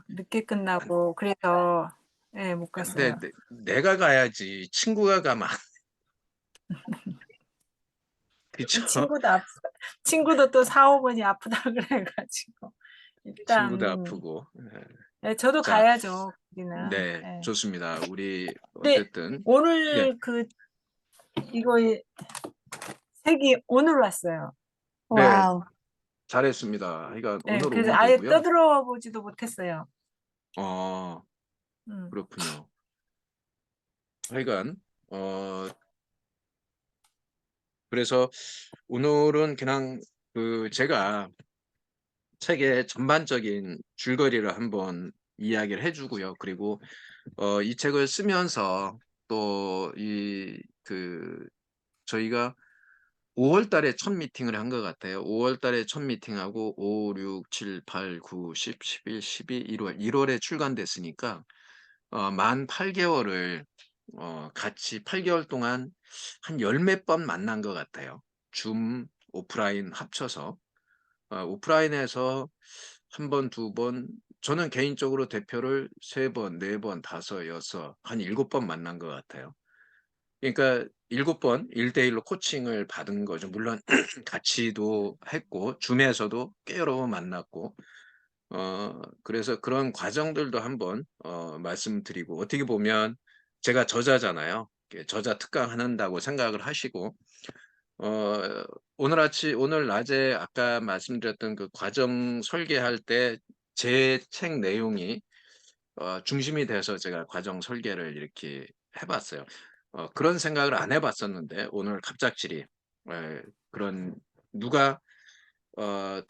늦게 끝나고 그래서 예 못 근데 갔어요. 내가 가야지 친구가 가면 그쵸? 친구도 또 사오번이 아프다 그래 가지고 친구도 일단 아프고. 예. 예 저도 자, 가야죠 거기는. 네, 예. 좋습니다. 우리 근데 어쨌든 예, 오늘 이거 색이 오늘 왔어요. 네, 와우. 잘했습니다. 그러니까 예 오늘 그래서 오면 아예 되고요. 떠들어 보지도 못했어요. 어, 음. 그렇군요. 하여간 어 그래서 오늘은 그냥 제가 책의 전반적인 줄거리를 한번 이야기를 해주고요. 그리고 이 책을 쓰면서 또 저희가 5월 달에 첫 미팅을 한 것 같아요. 5월 달에 첫 미팅하고 5, 6, 7, 8, 9, 10, 11, 12, 1월에 출간됐으니까 만 8개월을 같이 8개월 동안 한 열 몇 번 만난 것 같아요. 줌, 오프라인 합쳐서. 오프라인에서 한 번, 두 번, 저는 개인적으로 대표를 세 번, 네 번, 다섯, 여섯, 한 일곱 번 만난 것 같아요. 그러니까 일곱 번 1대1로 코칭을 받은 거죠. 물론 같이도 했고 줌에서도 꽤 여러 번 만났고 그래서 그런 과정들도 한번 말씀드리고 어떻게 보면 제가 저자잖아요. 저자 특강 한다고 생각을 하시고 어 오늘 낮에 아까 말씀드렸던 그 과정 설계할 때 제 책 내용이 중심이 돼서 제가 과정 설계를 이렇게 해 봤어요. 그런 생각을 안 해 봤었는데 오늘 갑작스레 그런 누가 어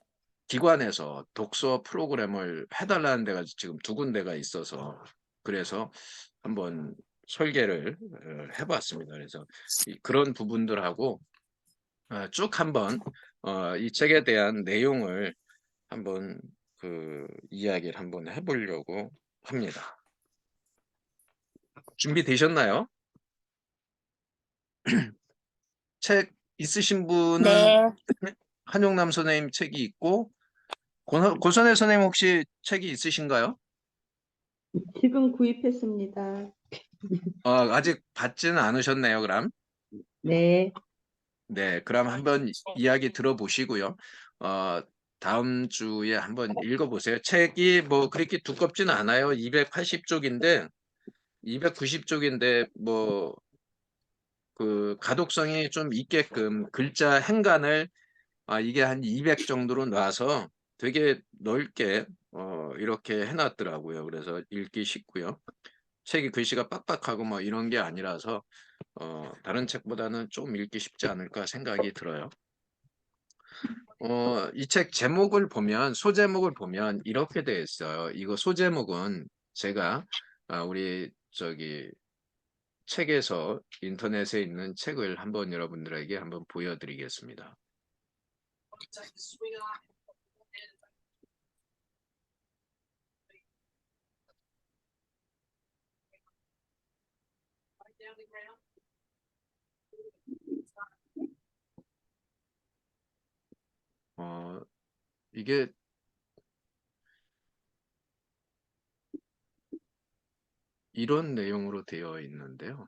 기관에서 독서 프로그램을 해 달라는 데가 지금 두 군데가 있어서 그래서 한번 설계를 해 봤습니다. 그래서 그런 부분들하고 쭉 한번 이 책에 대한 내용을 한번 이야기를 한번 해 보려고 합니다. 준비되셨나요? 책 있으신 분은 네. 한용남 선생님 책이 있고 고선혜 선생님 혹시 책이 있으신가요? 지금 구입했습니다. 아직 받지는 않으셨네요, 그럼. 네. 네, 그럼 한번 이야기 들어보시고요. 어, 다음 주에 한번 읽어보세요. 책이 뭐 그렇게 두껍지는 않아요. 280쪽인데, 290쪽인데, 뭐, 가독성이 좀 있게끔 글자 행간을 이게 한 200 정도로 놔서 되게 넓게 이렇게 해놨더라고요. 그래서 읽기 쉽고요. 책이 글씨가 빡빡하고 뭐 이런 게 아니라서 다른 책보다는 좀 읽기 쉽지 않을까 생각이 들어요. 이 책 제목을 보면 소제목을 보면 이렇게 되어 있어요. 이거 소제목은 제가 우리 저기 책에서 인터넷에 있는 책을 한번 여러분들에게 한번 보여드리겠습니다. 어, 이게 이런 내용으로 되어 있는데요.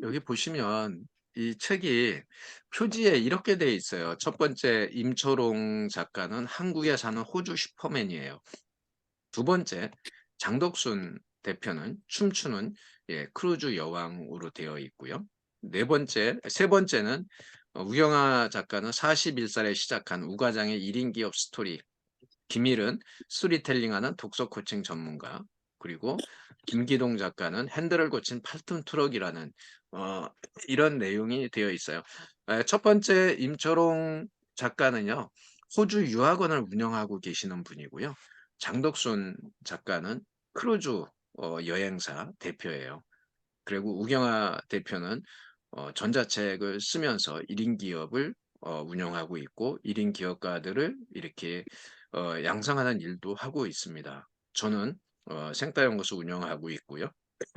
여기 보시면 이 책이 표지에 이렇게 되어 있어요. 첫 번째 임초롱 작가는 한국에 사는 호주 슈퍼맨이에요. 두 번째 장덕순 대표는 춤추는 크루즈 여왕으로 되어 있고요. 세 번째는 우경아 작가는 41살에 시작한 우가장의 1인 기업 스토리. 김일은 스토리텔링하는 독서 코칭 전문가. 그리고 김기동 작가는 핸들을 고친 8톤 트럭이라는 어, 이런 내용이 되어 있어요. 첫 번째 임초롱 작가는요. 호주 유학원을 운영하고 계시는 분이고요. 장덕순 작가는 크루즈 여행사 대표예요. 그리고 우경아 대표는 전자책을 쓰면서 1인 기업을 운영하고 있고 1인 기업가들을 이렇게 양성하는 일도 하고 있습니다. 저는 생따연구소 운영하고 있고요.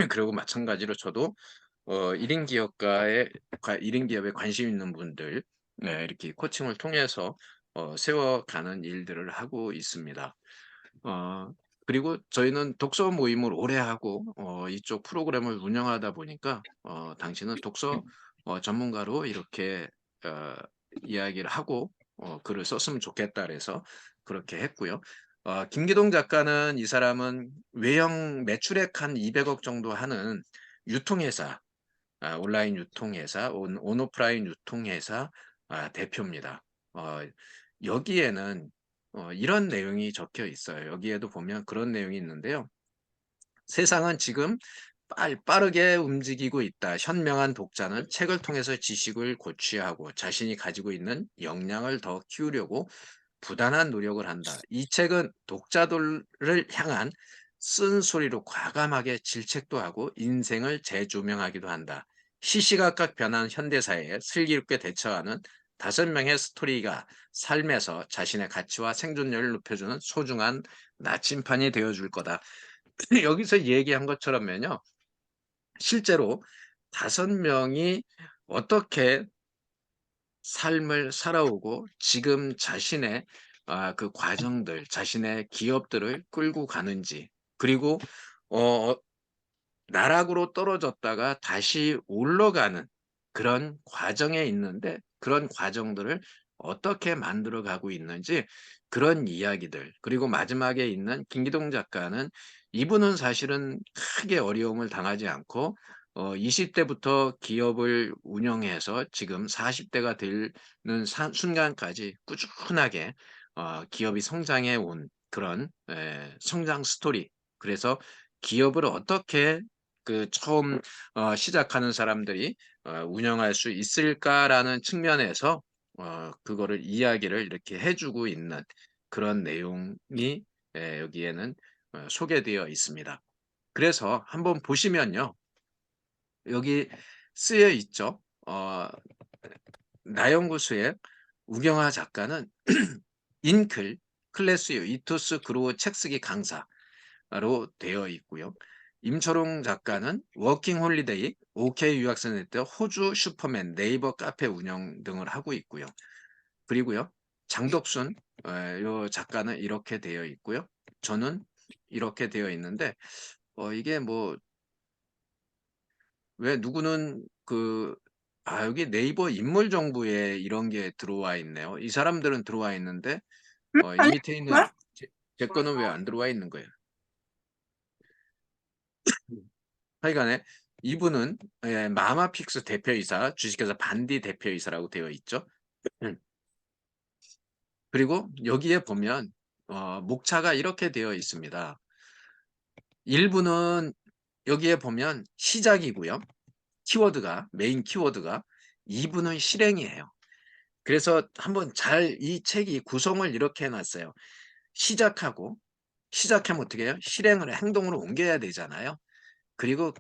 그리고 마찬가지로 저도 1인 기업에 관심 있는 분들 이렇게 코칭을 통해서 세워가는 일들을 하고 있습니다. 어 그리고 저희는 독서 모임을 오래 하고 이쪽 프로그램을 운영하다 보니까 당신은 독서 전문가로 이렇게 어 이야기를 하고 글을 썼으면 좋겠다 그래서 그렇게 했고요. 김기동 작가는 이 사람은 외형 매출액 한 200억 정도 하는 유통회사, 온라인 유통회사, 온오프라인 유통회사 대표입니다. 어 여기에는 이런 내용이 적혀 있어요. 여기에도 보면 그런 내용이 있는데요. 세상은 지금 빠르게 움직이고 있다. 현명한 독자는 책을 통해서 지식을 고취하고 자신이 가지고 있는 역량을 더 키우려고 부단한 노력을 한다. 이 책은 독자들을 향한 쓴소리로 과감하게 질책도 하고 인생을 재조명하기도 한다. 시시각각 변한 현대사회에 슬기롭게 대처하는 5명의 스토리가 삶에서 자신의 가치와 생존율을 높여주는 소중한 나침판이 되어줄 거다. 여기서 얘기한 것처럼요. 실제로 5명이 어떻게 삶을 살아오고 지금 자신의 그 과정들, 자신의 기업들을 끌고 가는지, 그리고 어 나락으로 떨어졌다가 다시 올라가는 그런 과정에 있는데 그런 과정들을 어떻게 만들어 가고 있는지 그런 이야기들, 그리고 마지막에 있는 김기동 작가는 이분은 사실은 크게 어려움을 당하지 않고 20 대부터 기업을 운영해서 지금 40 대가 되는 순간까지 꾸준하게 기업이 성장해 온 그런 성장 스토리. 그래서 기업을 어떻게 처음 시작하는 사람들이 운영할 수 있을까라는 측면에서 그거를 이야기를 이렇게 해 주고 있는 그런 내용이 여기에는 소개되어 있습니다. 그래서 한번 보시면요. 여기 쓰여 있죠. 나연구소의 우경화 작가는 인클, 클래스유, 이토스 그로우 책쓰기 강사로 되어 있고요. 임철웅 작가는 워킹 홀리데이, OK 유학생 때 호주 슈퍼맨, 네이버 카페 운영 등을 하고 있고요. 그리고요. 장덕순 요 작가는 이렇게 되어 있고요. 저는 이렇게 되어 있는데 이게 뭐 왜 누구는 여기 네이버 인물 정보에 이런 게 들어와 있네요. 이 사람들은 들어와 있는데 이 아니, 밑에 있는 뭐? 제 거는 왜 안 들어와 있는 거예요? 하여간에 이분은 마마픽스 대표이사, 주식회사 반디 대표이사라고 되어 있죠. 음. 그리고 여기에 보면 목차가 이렇게 되어 있습니다. 1부는 여기에 보면 시작이고요. 키워드가 메인 키워드가 2부는 실행이에요. 그래서 한번 잘 이 책이 구성을 이렇게 해 놨어요. 시작하면 어떻게 해요? 실행을 행동으로 옮겨야 되잖아요. 그리고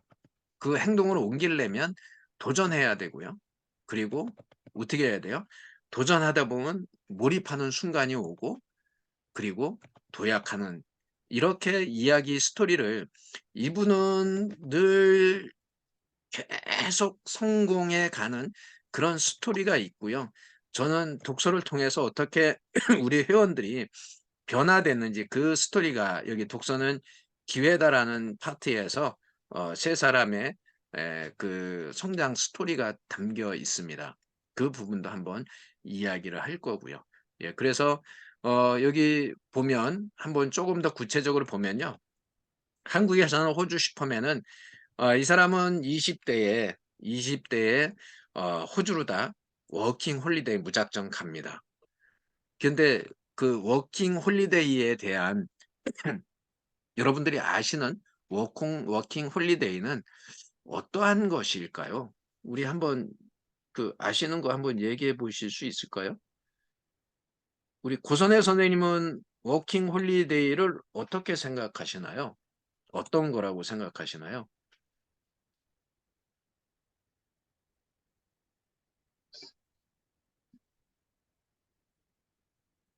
그 행동으로 옮기려면 도전해야 되고요. 그리고 어떻게 해야 돼요? 도전하다 보면 몰입하는 순간이 오고 그리고 도약하는 이렇게 이야기 스토리를 이분은 늘 계속 성공해 가는 그런 스토리가 있고요. 저는 독서를 통해서 어떻게 우리 회원들이 변화됐는지 그 스토리가 여기 독서는 기회다라는 파트에서 세 사람의 그 성장 스토리가 담겨 있습니다. 그 부분도 한번 이야기를 할 거고요. 예, 그래서 여기 보면 한번 조금 더 구체적으로 보면요. 한국에서는 호주 슈퍼맨은 이 사람은 20대에 호주로 다 워킹 홀리데이 무작정 갑니다. 근데 그 워킹 홀리데이에 대한 여러분들이 아시는 워킹 홀리데이는 어떠한 것일까요? 우리 한번 아시는 거 한번 얘기해 보실 수 있을까요? 우리 고선혜 선생님은 워킹 홀리데이를 어떻게 생각하시나요? 어떤 거라고 생각하시나요?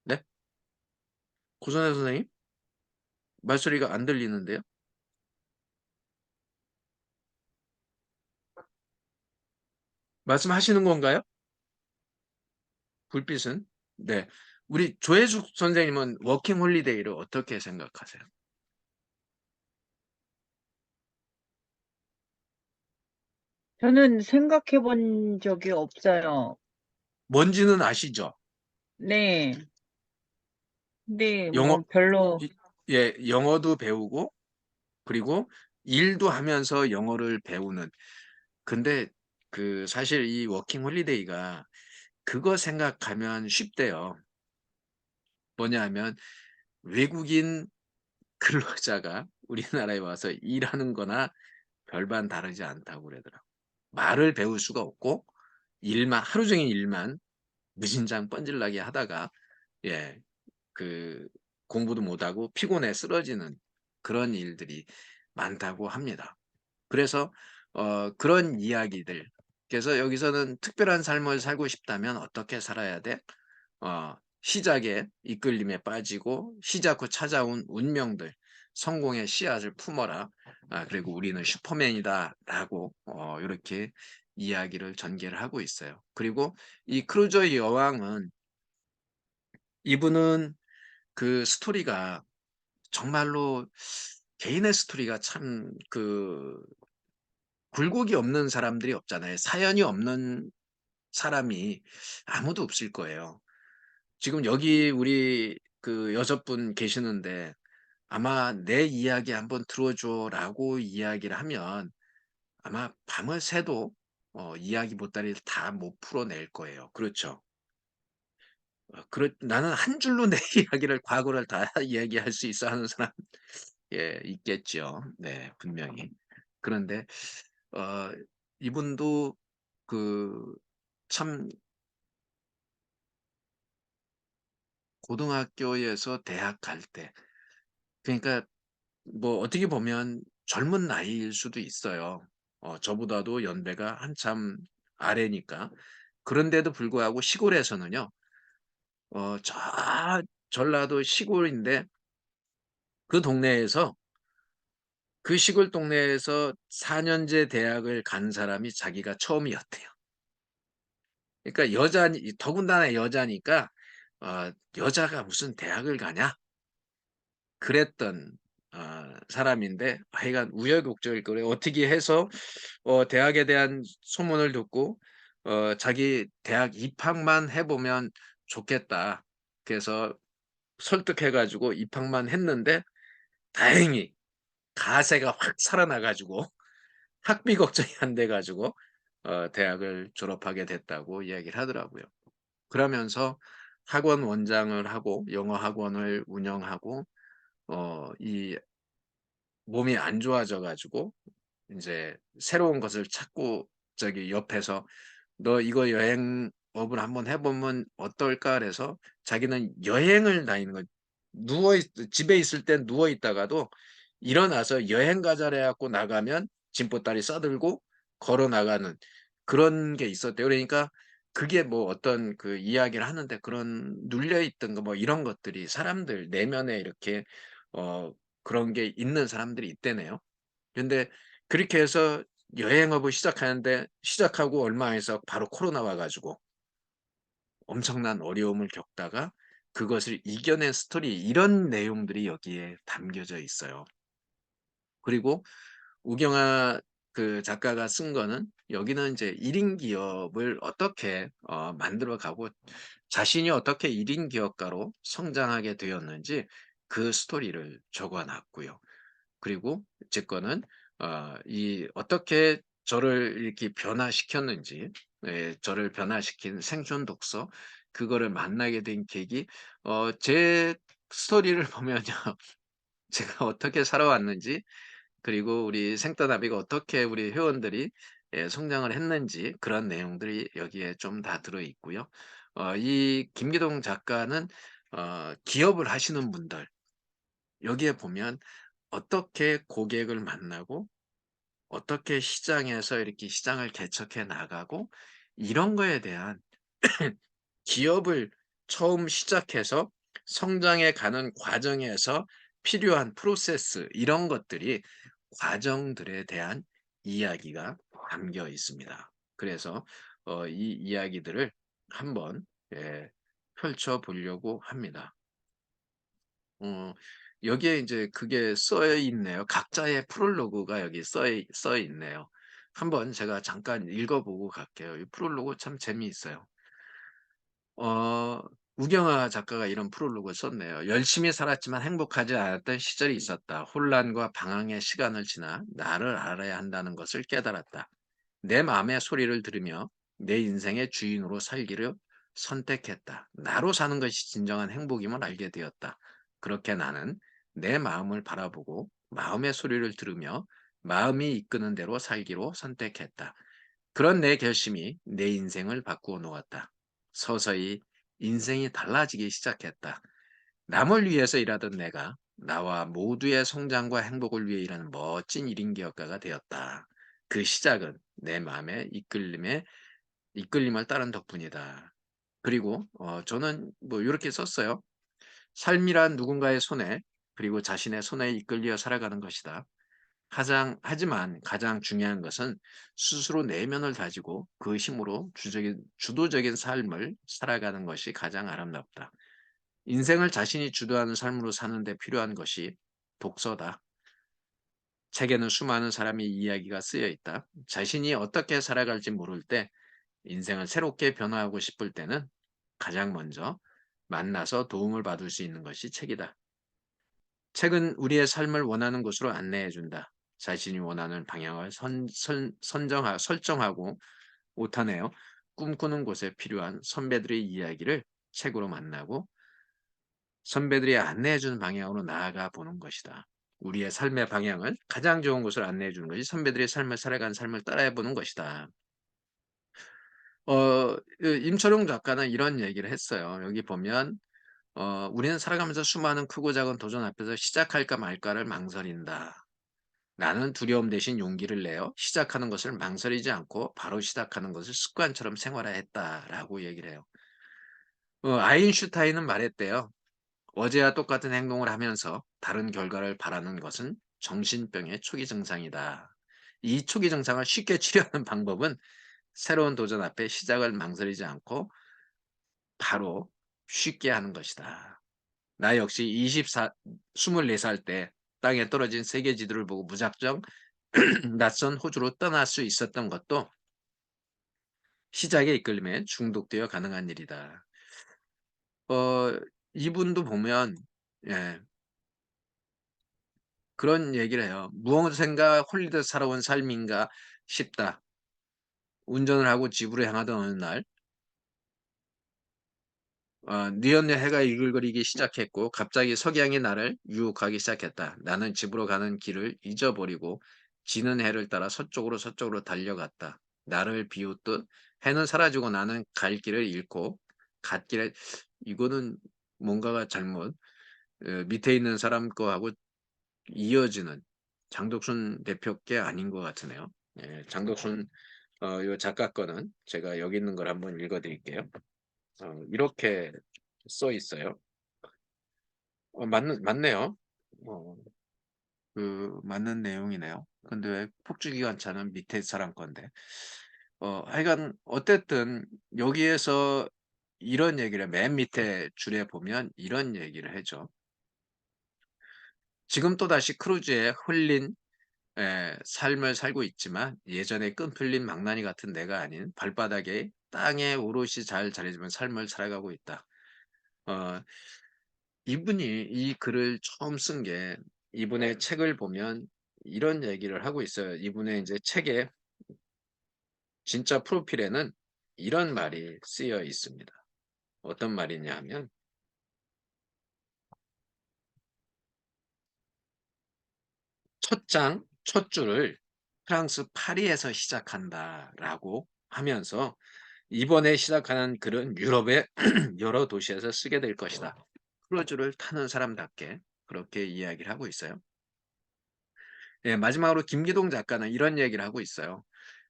네? 고선혜 선생님? 말소리가 안 들리는데요? 말씀하시는 건가요? 불빛은? 네. 우리 조혜숙 선생님은 워킹 홀리데이를 어떻게 생각하세요? 저는 생각해 본 적이 없어요. 뭔지는 아시죠? 네. 근데 영어, 별로, 예, 영어도 배우고, 그리고 일도 하면서 영어를 배우는. 근데 사실 이 워킹 홀리데이가 그거 생각하면 쉽대요. 뭐냐 하면 외국인 근로자가 우리나라에 와서 일하는 거나 별반 다르지 않다고 그러더라고요. 말을 배울 수가 없고 하루 종일 일만 무진장 뻔질나게 하다가 예, 공부도 못하고 피곤해 쓰러지는 그런 일들이 많다고 합니다. 그래서 그런 이야기들. 그래서 여기서는 특별한 삶을 살고 싶다면 어떻게 살아야 돼? 시작에 이끌림에 빠지고 시작 후 찾아온 운명들, 성공의 씨앗을 품어라. 그리고 우리는 슈퍼맨이다라고 이렇게 이야기를 전개를 하고 있어요. 그리고 이 크루저 여왕은 이분은 스토리가 정말로 개인의 스토리가 참 굴곡이 없는 사람들이 없잖아요. 사연이 없는 사람이 아무도 없을 거예요. 지금 여기 우리 6분 계시는데 아마 "내 이야기 한번 들어줘."라고 이야기를 하면 아마 밤을 새도 이야기 보따리를 다 못 풀어낼 거예요. 그렇죠? 나는 한 줄로 내 이야기를 과거를 다 이야기할 수 있어 하는 사람 예 있겠죠. 네 분명히. 그런데 어 이분도 참 고등학교에서 대학 갈 때 그러니까 뭐 어떻게 보면 젊은 나이일 수도 있어요. 저보다도 연배가 한참 아래니까. 그런데도 불구하고 시골에서는요. 저 전라도 시골인데 그 동네에서 그 시골 동네에서 4 년제 대학을 간 사람이 자기가 처음이었대요. 그러니까 더군다나 여자니까 '여자가 무슨 대학을 가냐?' 그랬던 사람인데 하여간 우여곡절일 거래요. 어떻게 해서 대학에 대한 소문을 듣고 자기 "대학 입학만 해 보면 좋겠다." 그래서 설득해 가지고 입학만 했는데 다행히 가세가 확 살아나 가지고 학비 걱정이 안 돼 가지고 대학을 졸업하게 됐다고 이야기를 하더라고요. 그러면서 학원 원장을 하고 영어 학원을 운영하고 이 몸이 안 좋아져 가지고 인제 새로운 것을 찾고 저기 옆에서 "너 이거 여행업을 한번 해 보면 어떨까?" 그래서 자기는 여행을 다니는 거예요. 집에 있을 땐 누워 있다가도 일어나서 "여행 가자." 그래 갖고 나가면 짐보따리 싸들고 걸어 나가는 그런 게 있었대요. 그러니까 그게 뭐 어떤 이야기를 하는데 그런 눌려 있던 거 뭐 이런 것들이 사람들 내면에 이렇게 어 그런 게 있는 사람들이 있대네요. 근데 그렇게 해서 여행업을 시작하고 얼마 안 해서 바로 코로나 와 가지고 엄청난 어려움을 겪다가 그것을 이겨낸 스토리 이런 내용들이 여기에 담겨져 있어요. 그리고 우경아 작가가 쓴 거는 여기는 이제 1인 기업을 어떻게 만들어 가고 자신이 어떻게 1인 기업가로 성장하게 되었는지 그 스토리를 적어 놨고요. 그리고 제 거는 이 어떻게 저를 이렇게 변화시켰는지 저를 변화시킨 생존 독서 그거를 만나게 된 계기 제 스토리를 보면요. 제가 어떻게 살아왔는지 그리고 우리 생떠나비가 어떻게 우리 회원들이 성장을 했는지 그런 내용들이 여기에 좀 다 들어 있고요. 이 김기동 작가는 기업을 하시는 분들 여기에 보면 어떻게 고객을 만나고 어떻게 시장에서 이렇게 시장을 개척해 나가고 이런 거에 대한 기업을 처음 시작해서 성장해 가는 과정에서 필요한 프로세스 이런 것들이 과정들에 대한 이야기가 담겨 있습니다. 그래서 이 이야기들을 한번 예, 펼쳐 보려고 합니다. 여기에 이제 그게 써 있네요. 각자의 프롤로그가 여기 써 있네요. 한번 제가 잠깐 읽어보고 갈게요. 이 프롤로그 참 재미있어요. 어, 우경아 작가가 이런 프롤로그를 썼네요. 열심히 살았지만 행복하지 않았던 시절이 있었다. 혼란과 방황의 시간을 지나 나를 알아야 한다는 것을 깨달았다. 내 마음의 소리를 들으며 내 인생의 주인으로 살기를 선택했다. 나로 사는 것이 진정한 행복임을 알게 되었다. 그렇게 나는 내 마음을 바라보고 마음의 소리를 들으며 마음이 이끄는 대로 살기로 선택했다. 그런 내 결심이 내 인생을 바꾸어 놓았다. 서서히 인생이 달라지기 시작했다. 남을 위해서 일하던 내가 나와 모두의 성장과 행복을 위해 일하는 멋진 1인 기업가가 되었다. 그 시작은 내 마음의 이끌림을 따른 덕분이다. 그리고 저는 뭐 이렇게 썼어요. 삶이란 누군가의 손에 그리고 자신의 손에 이끌려 살아가는 것이다. 하지만 가장 중요한 것은 스스로 내면을 다지고 그 힘으로 주도적인 삶을 살아가는 것이 가장 아름답다. 인생을 자신이 주도하는 삶으로 사는 데 필요한 것이 독서다. 책에는 수많은 사람의 이야기가 쓰여 있다. 자신이 어떻게 살아갈지 모를 때 인생을 새롭게 변화하고 싶을 때는 가장 먼저 만나서 도움을 받을 수 있는 것이 책이다. 책은 우리의 삶을 원하는 곳으로 안내해 준다. 자신이 원하는 방향을 설정하고 오타내어 꿈꾸는 곳에 필요한 선배들의 이야기를 책으로 만나고 선배들이 안내해 주는 방향으로 나아가 보는 것이다. 우리의 삶의 방향을 가장 좋은 곳을 안내해 주는 것이 선배들의 삶을 살아가는 삶을 따라해 보는 것이다. 임철용 작가는 이런 얘기를 했어요. 여기 보면 우리는 살아가면서 수많은 크고 작은 도전 앞에서 시작할까 말까를 망설인다. 나는 두려움 대신 용기를 내어 시작하는 것을 망설이지 않고 바로 시작하는 것을 습관처럼 생활화했다라고 얘기를 해요. 아인슈타인은 말했대요. 어제와 똑같은 행동을 하면서 다른 결과를 바라는 것은 정신병의 초기 증상이다. 이 초기 증상을 쉽게 치료하는 방법은 새로운 도전 앞에 시작을 망설이지 않고 바로 쉽게 하는 것이다. 나 역시 24살 때 땅에 떨어진 세계 지도를 보고 무작정 낯선 호주로 떠날 수 있었던 것도 시작의 이끌림에 중독되어 가능한 일이다. 어, 이분도 보면 예, 그런 얘기를 해요. 무엇인가 홀리듯 살아온 삶인가 싶다. 운전을 하고 집으로 향하던 어느 날 뉘엿뉘 해가 이글거리기 시작했고 갑자기 석양이 나를 유혹하기 시작했다. 나는 집으로 가는 길을 잊어버리고 지는 해를 따라 서쪽으로 달려갔다. 나를 비웃듯 해는 사라지고 나는 갈 길을 잃고 갓길에 이거는 뭔가가 잘못 밑에 있는 사람 거하고 이어지는 장덕순 대표께 아닌 것 같으네요. 예, 장덕순 요 작가 거는 제가 여기 있는 걸 한번 읽어드릴게요. 이렇게 써 있어요. 맞네요. 어, 맞는 내용이네요. 근데 왜 폭주기관차는 밑에 사람 건데. 하여간, 어쨌든, 여기에서 이런 얘기를 맨 밑에 줄에 보면 이런 얘기를 해줘. 지금 또다시 크루즈에 홀린 삶을 살고 있지만 예전에 끈 풀린 망나니 같은 내가 아닌 발바닥에 땅에 오롯이 잘 자리잡은 삶을 살아가고 있다. 어, 이분이 이 글을 처음 쓴 게 이분의 책을 보면 이런 얘기를 하고 있어요. 이분의 이제 책의 진짜 프로필에는 이런 말이 쓰여 있습니다. 어떤 말이냐 하면 첫 줄을 프랑스 파리에서 시작한다라고 하면서 이번에 시작하는 글은 유럽의 여러 도시에서 쓰게 될 것이다. 크루즈를 타는 사람답게 그렇게 이야기를 하고 있어요. 예, 마지막으로 김기동 작가는 이런 얘기를 하고 있어요.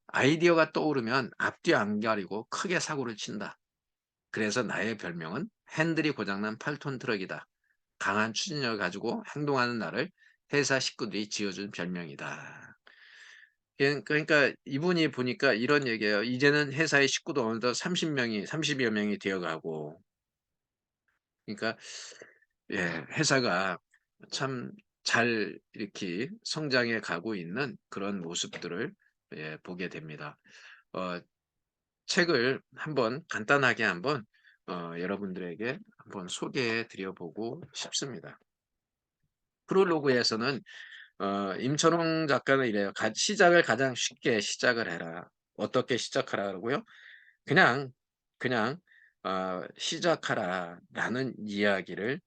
아이디어가 떠오르면 앞뒤 안 가리고 크게 사고를 친다. 그래서 나의 별명은 핸들이 고장난 8톤 트럭이다. 강한 추진력을 가지고 행동하는 나를 회사 식구들이 지어준 별명이다. 그러니까 이분이 보니까 이런 얘기예요. 이제는 회사의 식구도 어느덧 30여 명이 되어가고, 그러니까 예, 회사가 참 잘 이렇게 성장해 가고 있는 그런 모습들을 예, 보게 됩니다. 어, 책을 한번 간단하게 한번 여러분들에게 한번 소개해 드려보고 싶습니다. 프롤로그에서는 임철웅 작가는 이래요. 시작을 가장 쉽게 시작을 해라. 어떻게 시작하라고요? 그냥 그냥 시작하라라는 이야기를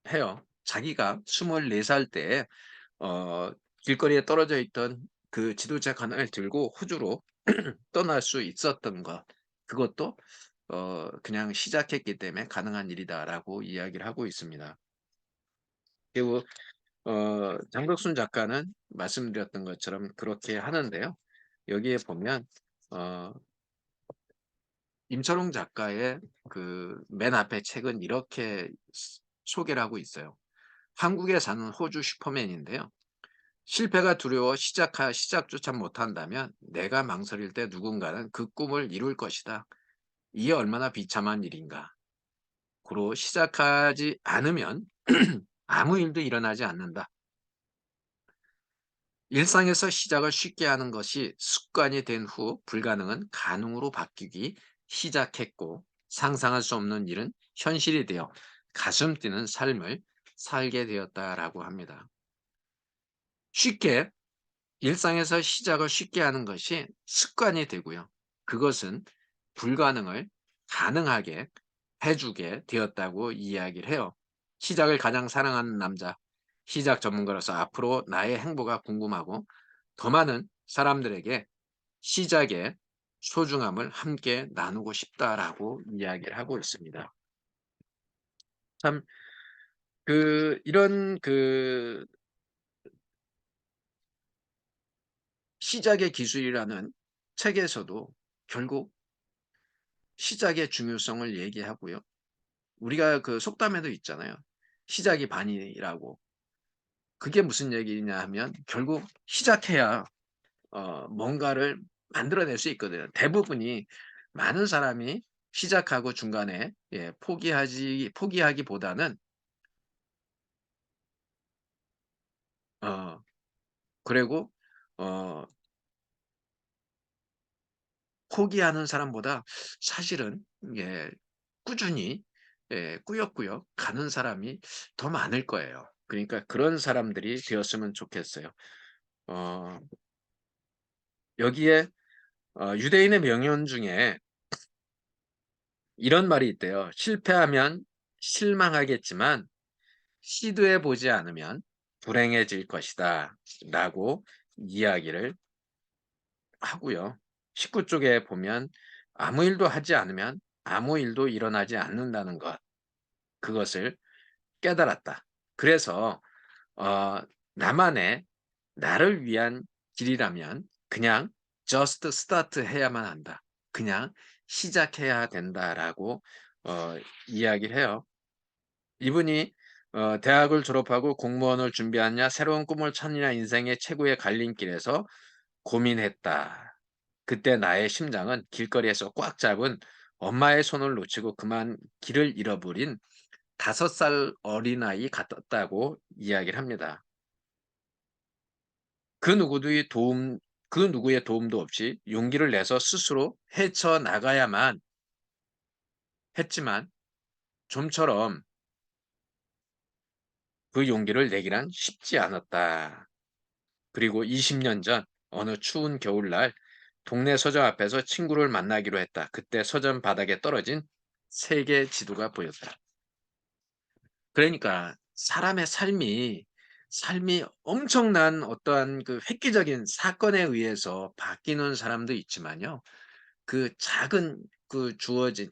해요. 자기가 24살 때에 어, 길거리에 떨어져 있던 그 지도자 하나를 들고 호주로 떠날 수 있었던 것. 그것도 그냥 시작했기 때문에 가능한 일이다라고 이야기를 하고 있습니다. 그리고 장덕순 작가는 말씀드렸던 것처럼 그렇게 하는데요. 여기에 보면 어, 임철웅 작가의 그 맨 앞에 책은 이렇게 소개를 하고 있어요. 한국에 사는 호주 슈퍼맨인데요. 실패가 두려워 시작조차 못한다면 내가 망설일 때 누군가는 그 꿈을 이룰 것이다. 이게 얼마나 비참한 일인가. 고로 시작하지 않으면 아무 일도 일어나지 않는다. 일상에서 시작을 쉽게 하는 것이 습관이 된 후 불가능은 가능으로 바뀌기 시작했고 상상할 수 없는 일은 현실이 되어 가슴 뛰는 삶을 살게 되었다라고 합니다. 쉽게 일상에서 시작을 쉽게 하는 것이 습관이 되고요. 그것은 불가능을 가능하게 해주게 되었다고 이야기를 해요. 시작을 가장 사랑하는 남자, 시작 전문가로서 앞으로 나의 행보가 궁금하고 더 많은 사람들에게 시작의 소중함을 함께 나누고 싶다라고 이야기를 하고 있습니다. 참, 이런 시작의 기술이라는 책에서도 결국 시작의 중요성을 얘기하고요. 우리가 그 속담에도 있잖아요. 시작이 반이라고. 그게 무슨 얘기냐 하면 결국 시작해야 뭔가를 만들어낼 수 있거든요. 대부분이 많은 사람이 시작하고 중간에 예, 포기하기보다는 어, 그리고 어, 포기하는 사람보다 사실은 예, 꾸준히 예, 꾸역꾸역 가는 사람이 더 많을 거예요. 그러니까 그런 사람들이 되었으면 좋겠어요. 어, 여기에 유대인의 명언 중에 이런 말이 있대요. 실패하면 실망하겠지만 시도해 보지 않으면 불행해질 것이다. 라고 이야기를 하고요. 19쪽에 보면 아무 일도 하지 않으면 아무 일도 일어나지 않는다는 것. 그것을 깨달았다. 그래서 어, 나만의 나를 위한 길이라면 그냥 just start 해야만 한다. 그냥 시작해야 된다라고 이야기를 해요. 이분이 대학을 졸업하고 공무원을 준비하냐 새로운 꿈을 찾느냐 인생의 최고의 갈림길에서 고민했다. 그때 나의 심장은 길거리에서 꽉 잡은 엄마의 손을 놓치고 그만 길을 잃어버린 5살 어린아이 같았다고 이야기를 합니다. 그 누구의 도움도 없이 용기를 내서 스스로 헤쳐나가야만 했지만 좀처럼 그 용기를 내기란 쉽지 않았다. 그리고 20년 전 어느 추운 겨울날 동네 서점 앞에서 친구를 만나기로 했다. 그때 서점 바닥에 떨어진 세계 지도가 보였다. 그러니까 사람의 삶이 엄청난 어떠한 그 획기적인 사건에 의해서 바뀌는 사람도 있지만요. 그 작은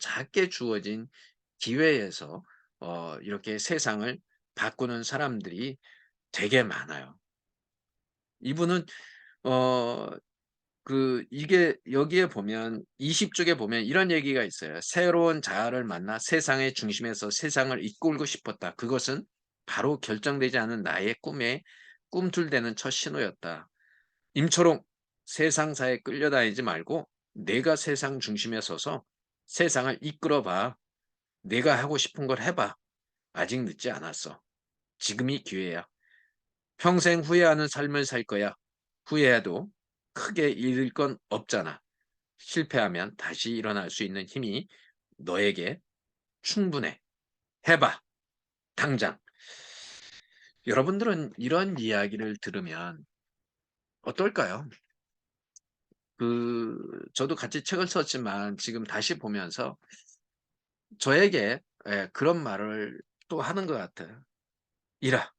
작게 주어진 기회에서 이렇게 세상을 바꾸는 사람들이 되게 많아요. 이분은 어 이게 여기에 보면 20쪽에 보면 이런 얘기가 있어요. 새로운 자아를 만나 세상의 중심에서 세상을 이끌고 싶었다. 그것은 바로 결정되지 않은 나의 꿈에 꿈틀대는 첫 신호였다. 임초롱 세상사에 끌려다니지 말고 내가 세상 중심에 서서 세상을 이끌어봐. 내가 하고 싶은 걸 해봐. 아직 늦지 않았어. 지금이 기회야. 평생 후회하는 삶을 살 거야. 후회해도 크게 잃을 건 없잖아. 실패하면 다시 일어날 수 있는 힘이 너에게 충분해. 해봐. 당장. 여러분들은 이런 이야기를 들으면 어떨까요? 저도 같이 책을 썼지만 지금 다시 보면서 저에게 그런 말을 또 하는 것 같아요. 이라,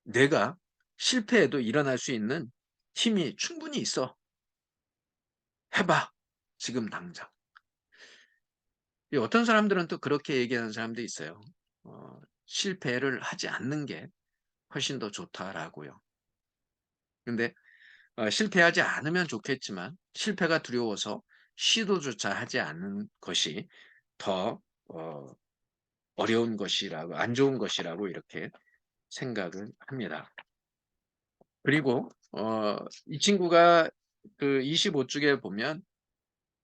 내가 실패해도 일어날 수 있는 힘이 충분히 있어. 해봐. 지금 당장. 어떤 사람들은 또 그렇게 얘기하는 사람도 있어요. 실패를 하지 않는 게 훨씬 더 좋다라고요. 근데 실패하지 않으면 좋겠지만 실패가 두려워서 시도조차 하지 않는 것이 더 어려운 것이라고, 안 좋은 것이라고 이렇게 생각을 합니다. 그리고 이 친구가 그 25쪽에 보면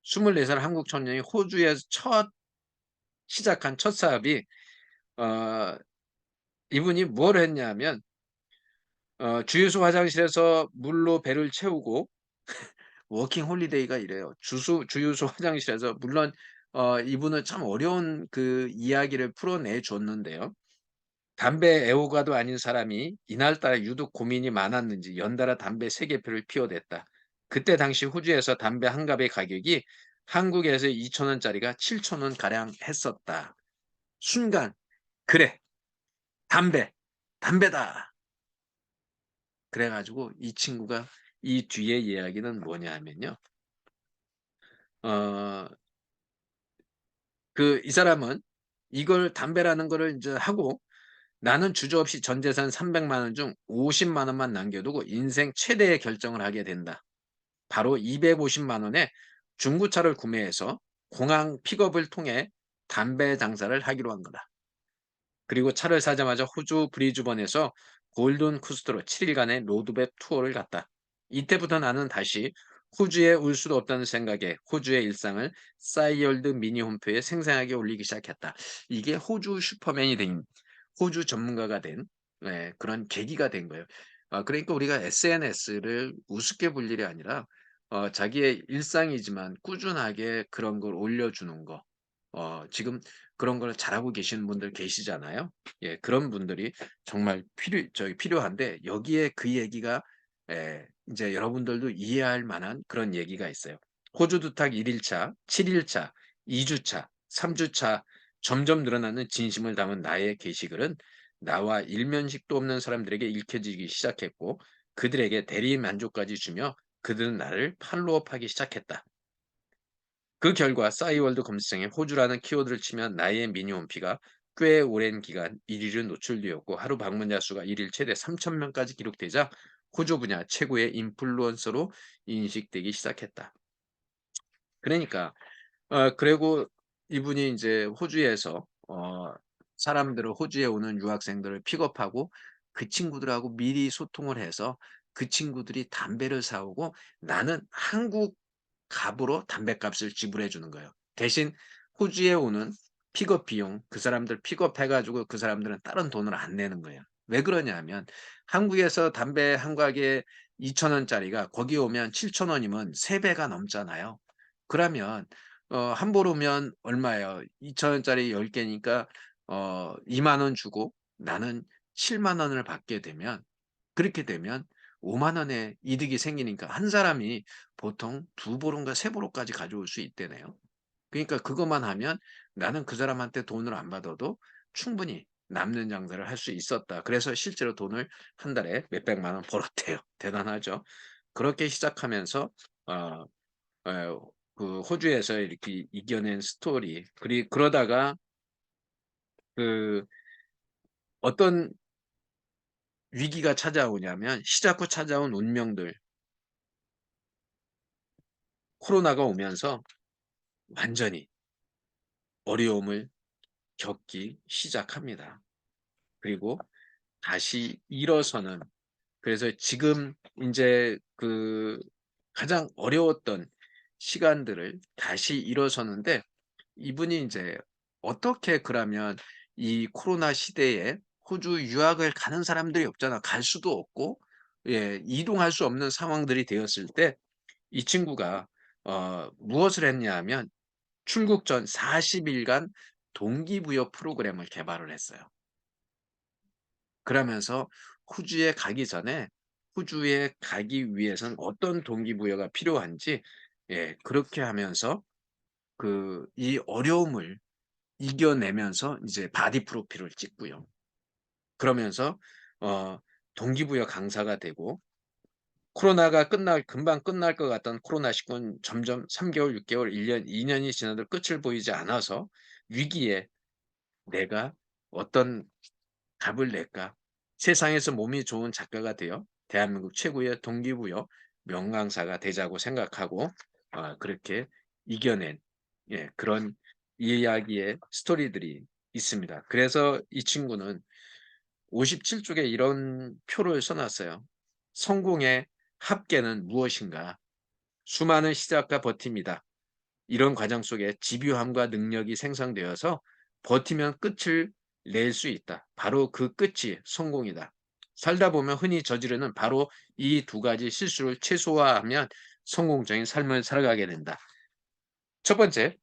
24살 한국 청년이 호주에서 시작한 첫 사업이 어, 이분이 뭘 했냐면 주유소 화장실에서 물로 배를 채우고 워킹 홀리데이가 이래요. 주유소 화장실에서 물론 이분은 참 어려운 그 이야기를 풀어내 줬는데요. 담배 애호가도 아닌 사람이 이날따라 유독 고민이 많았는지 연달아 담배 3개표를 피워댔다. 그때 당시 호주에서 담배 한 갑의 가격이 한국에서 2,000원짜리가 7,000원 가량 했었다. 순간 그래 담배다. 그래가지고 이 친구가 이 뒤에 이야기는 뭐냐 하면요. 어, 이 사람은 이걸 담배라는 거를 이제 하고 나는 주저없이 전 재산 300만 원 중 50만 원만 남겨두고 인생 최대의 결정을 하게 된다. 바로 250만 원에 중고차를 구매해서 공항 픽업을 통해 담배 장사를 하기로 한 거다. 그리고 차를 사자마자 호주 브리즈번에서 골든 쿠스트로 7일간의 로드맵 투어를 갔다. 이때부터 나는 다시 호주에 올 수도 없다는 생각에 호주의 일상을 싸이월드 미니 홈표에 생생하게 올리기 시작했다. 이게 호주 슈퍼맨이 된, 호주 전문가가 된 그런 계기가 된 거예요. 그러니까 우리가 SNS를 우습게 볼 일이 아니라 자기의 일상이지만 꾸준하게 그런 걸 올려주는 거. 지금 그런 걸 잘하고 계시는 분들 계시잖아요. 예, 그런 분들이 정말 필요한데 여기에 그 얘기가 이제 여러분들도 이해할 만한 그런 얘기가 있어요. 호주 두탁 1일차, 7일차, 2주차, 3주차 점점 늘어나는 진심을 담은 나의 게시글은 나와 일면식도 없는 사람들에게 읽혀지기 시작했고 그들에게 대리 만족까지 주며 그들은 나를 팔로우업하기 시작했다. 그 결과 싸이월드 검색창에 호주라는 키워드를 치면 나의 미니홈피가 꽤 오랜 기간 1위를 노출되었고 하루 방문자 수가 1일 최대 3,000명까지 기록되자 호주 분야 최고의 인플루언서로 인식되기 시작했다. 그러니까 그리고 이분이 이제 호주에서 사람들을 호주에 오는 유학생들을 픽업하고 그 친구들하고 미리 소통을 해서 그 친구들이 담배를 사오고 나는 한국 값으로 담배값을 지불해 주는 거예요. 대신 호주에 오는 픽업 비용 그 사람들 픽업해 가지고 그 사람들은 다른 돈을 안 내는 거예요. 왜 그러냐 하면 한국에서 담배 한 가게에 2,000원짜리가 거기 오면 7,000원이면 3배가 넘잖아요. 그러면 한 볼 오면 얼마예요? 2,000원짜리 10개니까 2만 원 주고 나는 7만 원을 받게 되면 그렇게 되면 5만 원의 이득이 생기니까 한 사람이 보통 2보론가 3보로까지 가져올 수 있대네요. 그러니까 그것만 하면 나는 그 사람한테 돈을 안 받아도 충분히 남는 장사를 할 수 있었다. 그래서 실제로 돈을 한 달에 몇백만 원 벌었대요. 대단하죠. 그렇게 시작하면서 어, 그 호주에서 이렇게 이겨낸 스토리. 그러다가 그 어떤 위기가 찾아오냐면 시자꾸 찾아온 운명들. 코로나가 오면서 완전히 어려움을 겪기 시작합니다. 그리고 다시 일어서는 그래서 지금 이제 그 가장 어려웠던 시간들을 다시 일어서는데 이분이 이제 어떻게 그러면 이 코로나 시대에 호주 유학을 가는 사람들이 없잖아. 갈 수도 없고 예, 이동할 수 없는 상황들이 되었을 때 이 친구가 무엇을 했냐 하면 출국 전 40일간 동기부여 프로그램을 개발을 했어요. 그러면서 호주에 가기 전에 호주에 가기 위해서는 어떤 동기부여가 필요한지 예, 그렇게 하면서 이 어려움을 이겨내면서 이제 바디 프로필을 찍고요. 그러면서 어 동기부여 강사가 되고 코로나가 금방 끝날 것 같던 코로나19는 점점 3개월, 6개월, 1년, 2년이 지나도 끝을 보이지 않아서 위기에 내가 어떤 답을 낼까? 세상에서 몸이 좋은 작가가 되어 대한민국 최고의 동기부여 명강사가 되자고 생각하고 그렇게 이겨낸 예, 그런 이야기의 스토리들이 있습니다. 그래서 이 친구는 57쪽에 이런 표를 써놨어요. 성공의 합계는 무엇인가? 수많은 시작과 버팀이다. 이런 과정 속에 집요함과 능력이 생성되어서 버티면 끝을 낼 수 있다. 바로 그 끝이 성공이다. 살다 보면 흔히 저지르는 바로 이 두 가지 실수를 최소화하면 성공적인 삶을 살아가게 된다. 첫 번째,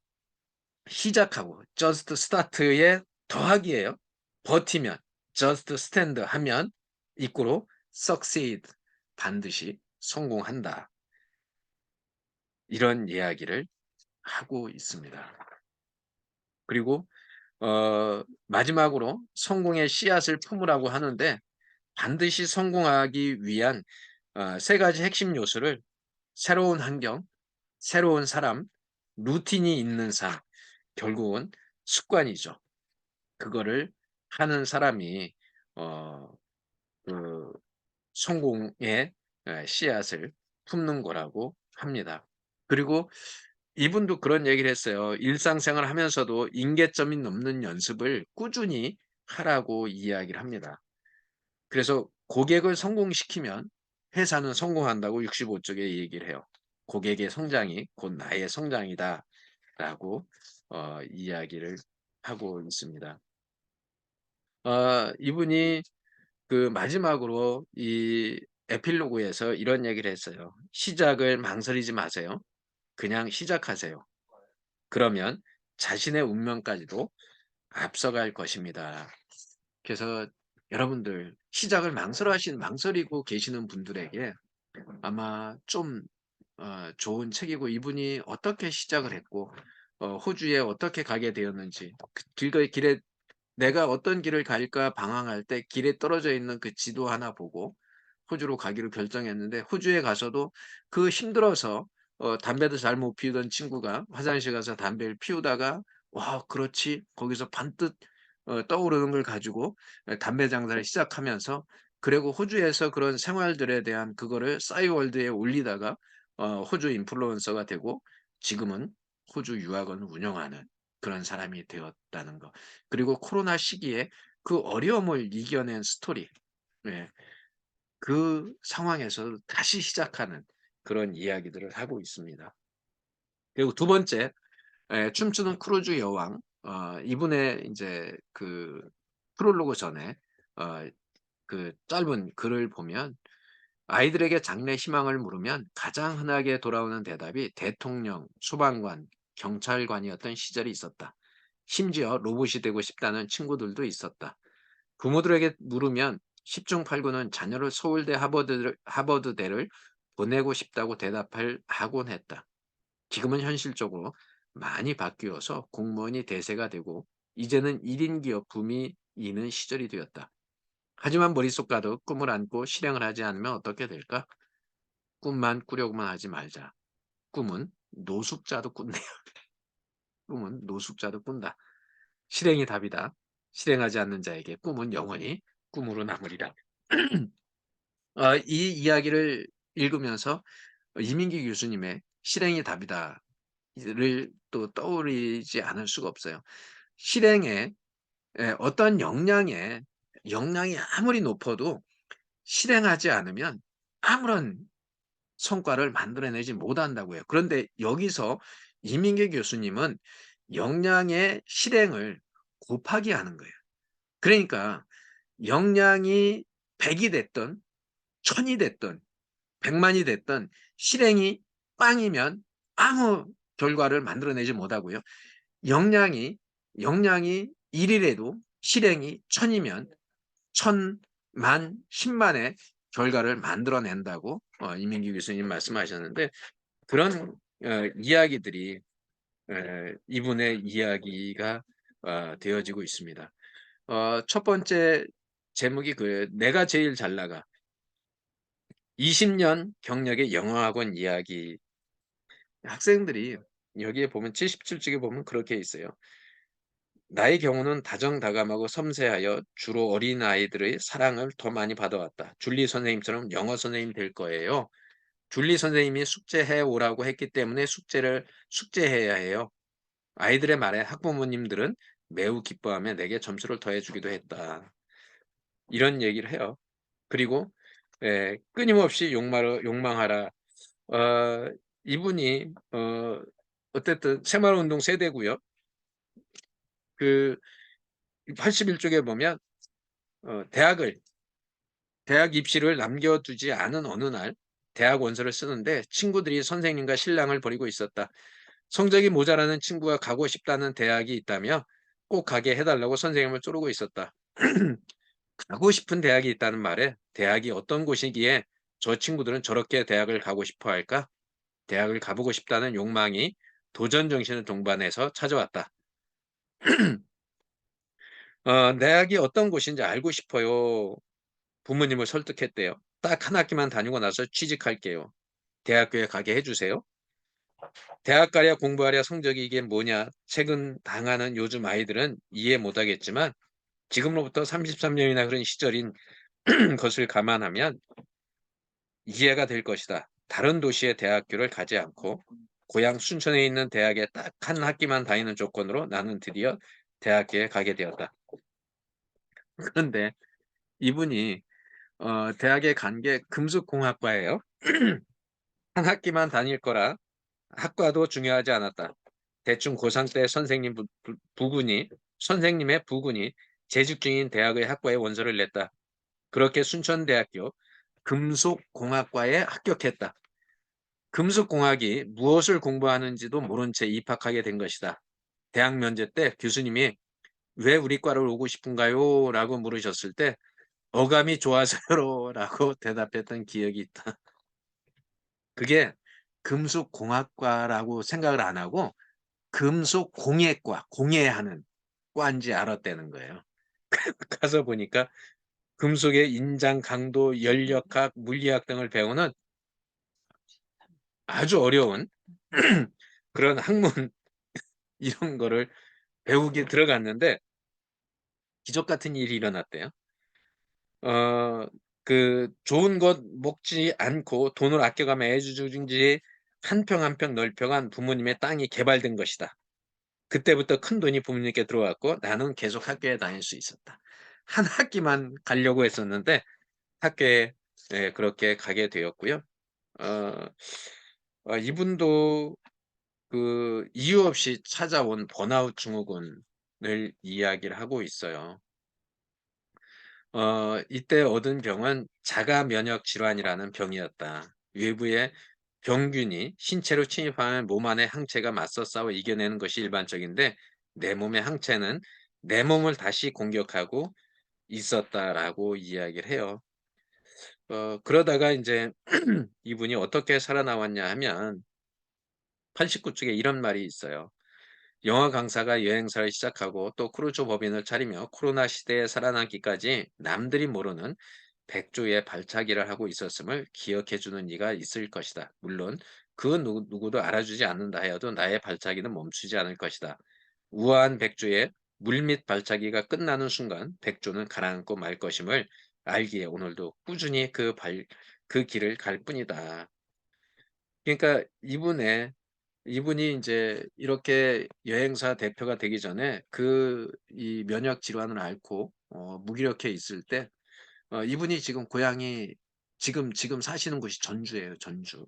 시작하고 just start의 더하기예요. 버티면 just stand 하면 이꼬로 succeed 반드시 성공한다. 이런 이야기를 하고 있습니다. 그리고 마지막으로 성공의 씨앗을 품으라고 하는데 반드시 성공하기 위한 세 가지 핵심 요소를 새로운 환경, 새로운 사람, 루틴이 있는 삶, 결국은 습관이죠. 그거를 하는 사람이 어, 그 성공의 씨앗을 품는 거라고 합니다. 그리고 이분도 그런 얘기를 했어요. 일상생활 하면서도 임계점이 넘는 연습을 꾸준히 하라고 이야기를 합니다. 그래서 고객을 성공시키면 회사는 성공한다고 65쪽에 얘기를 해요. 고객의 성장이 곧 나의 성장이다 라고 이야기를 하고 있습니다. 이분이 그 마지막으로 이 에필로그에서 이런 얘기를 했어요. 시작을 망설이지 마세요. 그냥 시작하세요. 그러면 자신의 운명까지도 앞서갈 것입니다. 그래서 여러분들 시작을 망설이고 계시는 분들에게 아마 좀 좋은 책이고 이분이 어떻게 시작을 했고 호주에 어떻게 가게 되었는지 길에 내가 어떤 길을 갈까 방황할 때 길에 떨어져 있는 그 지도 하나 보고 호주로 가기로 결정했는데 호주에 가서도 그 힘들어서 담배도 잘 못 피우던 친구가 화장실 가서 담배를 피우다가 와 그렇지 거기서 반듯 떠오르는 걸 가지고 담배 장사를 시작하면서 그리고 호주에서 그런 생활들에 대한 그거를 싸이월드에 올리다가 호주 인플루언서가 되고 지금은 호주 유학원을 운영하는 그런 사람이 되었다는 거. 그리고 코로나 시기에 그 어려움을 이겨낸 스토리. 예. 그 상황에서 다시 시작하는 그런 이야기들을 하고 있습니다. 그리고 두 번째, 춤추는 크루즈 여왕. 이분의 이제 그 프롤로그 전에 그 짧은 글을 보면 아이들에게 장래 희망을 물으면 가장 흔하게 돌아오는 대답이 대통령, 소방관, 경찰관이었던 시절이 있었다. 심지어 로봇이 되고 싶다는 친구들도 있었다. 부모들에게 물으면 10중 8구는 자녀를 서울대 하버드대를 보내고 싶다고 하곤 했다. 지금은 현실적으로 많이 바뀌어서 공무원이 대세가 되고 이제는 1인 기업 붐이 이는 시절이 되었다. 하지만 머릿속 가득 꿈을 안고 실행을 하지 않으면 어떻게 될까? 꿈만 꾸려고만 하지 말자. 꿈은 노숙자도 꾼대요. 꿈은 노숙자도 꾼다. 실행이 답이다. 실행하지 않는 자에게 꿈은 영원히 꿈으로 남으리라. 이 이야기를 읽으면서 이민기 교수님의 실행이 답이다를 또 떠오르지 않을 수가 없어요. 실행에 어떤 역량이 아무리 높아도 실행하지 않으면 아무런 성과를 만들어내지 못한다고요. 그런데 여기서 이민계 교수님은 역량의 실행을 곱하기 하는 거예요. 그러니까 역량이 100이 됐든 1000이 됐든 100만이 됐든 실행이 빵이면 아무 결과를 만들어내지 못하고요. 역량이 1이라도 실행이 1000이면 1000만, 10만의 결과를 만들어낸다고 이민기 교수님 말씀하셨는데 그런 이야기들이 이분의 이야기가 되어지고 있습니다. 첫 번째 제목이 내가 제일 잘 나가 20년 경력의 영어학원 이야기. 학생들이 여기에 보면 77쪽에 보면 그렇게 있어요. 나의 경우는 다정다감하고 섬세하여 주로 어린아이들의 사랑을 더 많이 받아왔다. 줄리 선생님처럼 영어 선생님 될 거예요. 줄리 선생님이 숙제해 오라고 했기 때문에 숙제해야 해요. 아이들의 말에 학부모님들은 매우 기뻐하며 내게 점수를 더해주기도 했다. 이런 얘기를 해요. 그리고 끊임없이 욕망하라. 이분이 어쨌든 새마을운동 세대고요. 그 81쪽에 보면 대학 입시를 남겨두지 않은 어느 날 대학 원서를 쓰는데 친구들이 선생님과 실랑을 벌이고 있었다. 성적이 모자라는 친구가 가고 싶다는 대학이 있다며 꼭 가게 해달라고 선생님을 쪼르고 있었다. 가고 싶은 대학이 있다는 말에 대학이 어떤 곳이기에 저 친구들은 저렇게 대학을 가고 싶어 할까? 대학을 가보고 싶다는 욕망이 도전 정신을 동반해서 찾아왔다. 대학이 어떤 곳인지 알고 싶어요. 부모님을 설득했대요. 딱 한 학기만 다니고 나서 취직할게요. 대학교에 가게 해주세요. 대학 가랴 공부하랴 성적이 이게 뭐냐. 최근 당하는 요즘 아이들은 이해 못하겠지만 지금로부터 33년이나 흐른 시절인 것을 감안하면 이해가 될 것이다. 다른 도시의 대학교를 가지 않고 고향 순천에 있는 대학에 딱 한 학기만 다니는 조건으로 나는 드디어 대학교에 가게 되었다. 그런데 이분이 대학에 간 게 금속공학과예요. 한 학기만 다닐 거라 학과도 중요하지 않았다. 대충 고3 때 선생님의 부군이 재직 중인 대학의 학과에 원서를 냈다. 그렇게 순천대학교 금속공학과에 합격했다. 금속공학이 무엇을 공부하는지도 모른 채 입학하게 된 것이다. 대학 면제 때 교수님이 왜 우리 과를 오고 싶은가요? 라고 물으셨을 때 어감이 좋아서요 라고 대답했던 기억이 있다. 그게 금속공학과라고 생각을 안 하고 금속공예과, 공예하는 과인지 알았다는 거예요. 가서 보니까 금속의 인장, 강도, 연력학, 물리학 등을 배우는 아주 어려운 그런 학문 이런 거를 배우기 들어갔는데 기적 같은 일이 일어났대요. 좋은 것 먹지 않고 돈을 아껴가며 애지중지 한 평 한 평 넓혀간 부모님의 땅이 개발된 것이다. 그때부터 큰 돈이 부모님께 들어왔고 나는 계속 학교에 다닐 수 있었다. 한 학기만 가려고 했었는데 학교에 그렇게 가게 되었고요. 어, 이분도 이유 없이 찾아온 번아웃 증후군을 이야기를 하고 있어요. 이때 얻은 병은 자가 면역 질환이라는 병이었다. 외부의 병균이 신체로 침입하면 몸 안의 항체가 맞서 싸워 이겨내는 것이 일반적인데 내 몸의 항체는 내 몸을 다시 공격하고 있었다라고 이야기를 해요. 그러다가 이제 이분이 어떻게 살아나왔냐 하면 89쪽에 이런 말이 있어요. 영화 강사가 여행사를 시작하고 또 크루즈 법인을 차리며 코로나 시대에 살아남기까지 남들이 모르는 백조의 발차기를 하고 있었음을 기억해주는 이가 있을 것이다. 물론 그 누구도 알아주지 않는다 하여도 나의 발차기는 멈추지 않을 것이다. 우아한 백조의 물밑 발차기가 끝나는 순간 백조는 가라앉고 말 것임을 알기에 오늘도 꾸준히 그 길을 갈 뿐이다. 그러니까 이분이 이제 이렇게 여행사 대표가 되기 전에 이 면역 질환을 앓고 무기력해 있을 때 이분이 지금 고향이 지금 사시는 곳이 전주예요, 전주.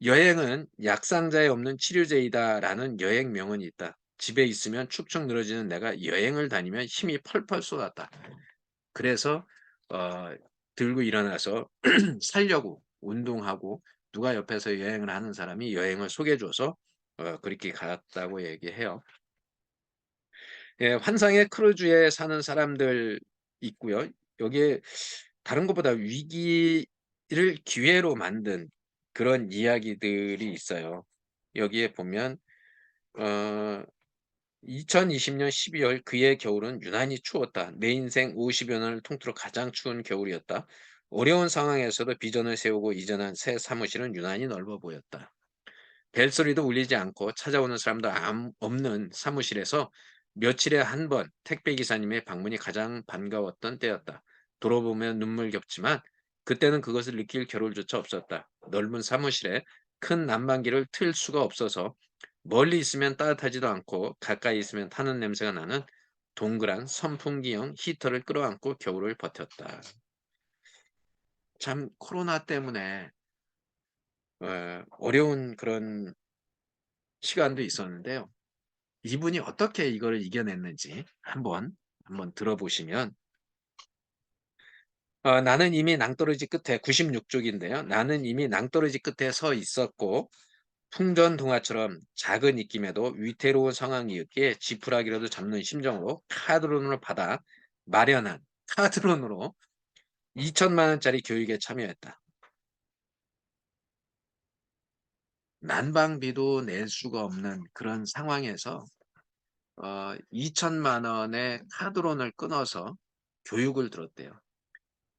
여행은 약상자에 없는 치료제이다라는 여행 명언이 있다. 집에 있으면 축축 늘어지는 내가 여행을 다니면 힘이 펄펄 쏟았다. 그래서 어, 들고 일어나서 살려고 운동하고 누가 옆에서 여행을 하는 사람이 여행을 소개해줘서 그렇게 갔다고 얘기해요. 예, 환상의 크루즈에 사는 사람들 있고요. 여기에 다른 것보다 위기를 기회로 만든 그런 이야기들이 있어요. 여기에 보면 2020년 12월 그의 겨울은 유난히 추웠다. 내 인생 50여 년을 통틀어 가장 추운 겨울이었다. 어려운 상황에서도 비전을 세우고 이전한 새 사무실은 유난히 넓어 보였다. 벨소리도 울리지 않고 찾아오는 사람도 없는 사무실에서 며칠에 한 번 택배기사님의 방문이 가장 반가웠던 때였다. 돌아보면 눈물겹지만 그때는 그것을 느낄 겨를조차 없었다. 넓은 사무실에 큰 난방기를 틀 수가 없어서 멀리 있으면 따뜻하지도 않고 가까이 있으면 타는 냄새가 나는 동그란 선풍기형 히터를 끌어안고 겨울을 버텼다. 참 코로나 때문에 어려운 그런 시간도 있었는데요. 이분이 어떻게 이거를 이겨냈는지 한번 들어보시면 나는 이미 낭떠러지 끝에 96쪽인데요. 나는 이미 낭떠러지 끝에 서 있었고 풍전등화처럼 작은 입김에도 위태로운 상황이었기에 지푸라기라도 잡는 심정으로 카드론을 받아 마련한 카드론으로 2천만 원짜리 교육에 참여했다. 난방비도 낼 수가 없는 그런 상황에서 2천만 원의 카드론을 끊어서 교육을 들었대요.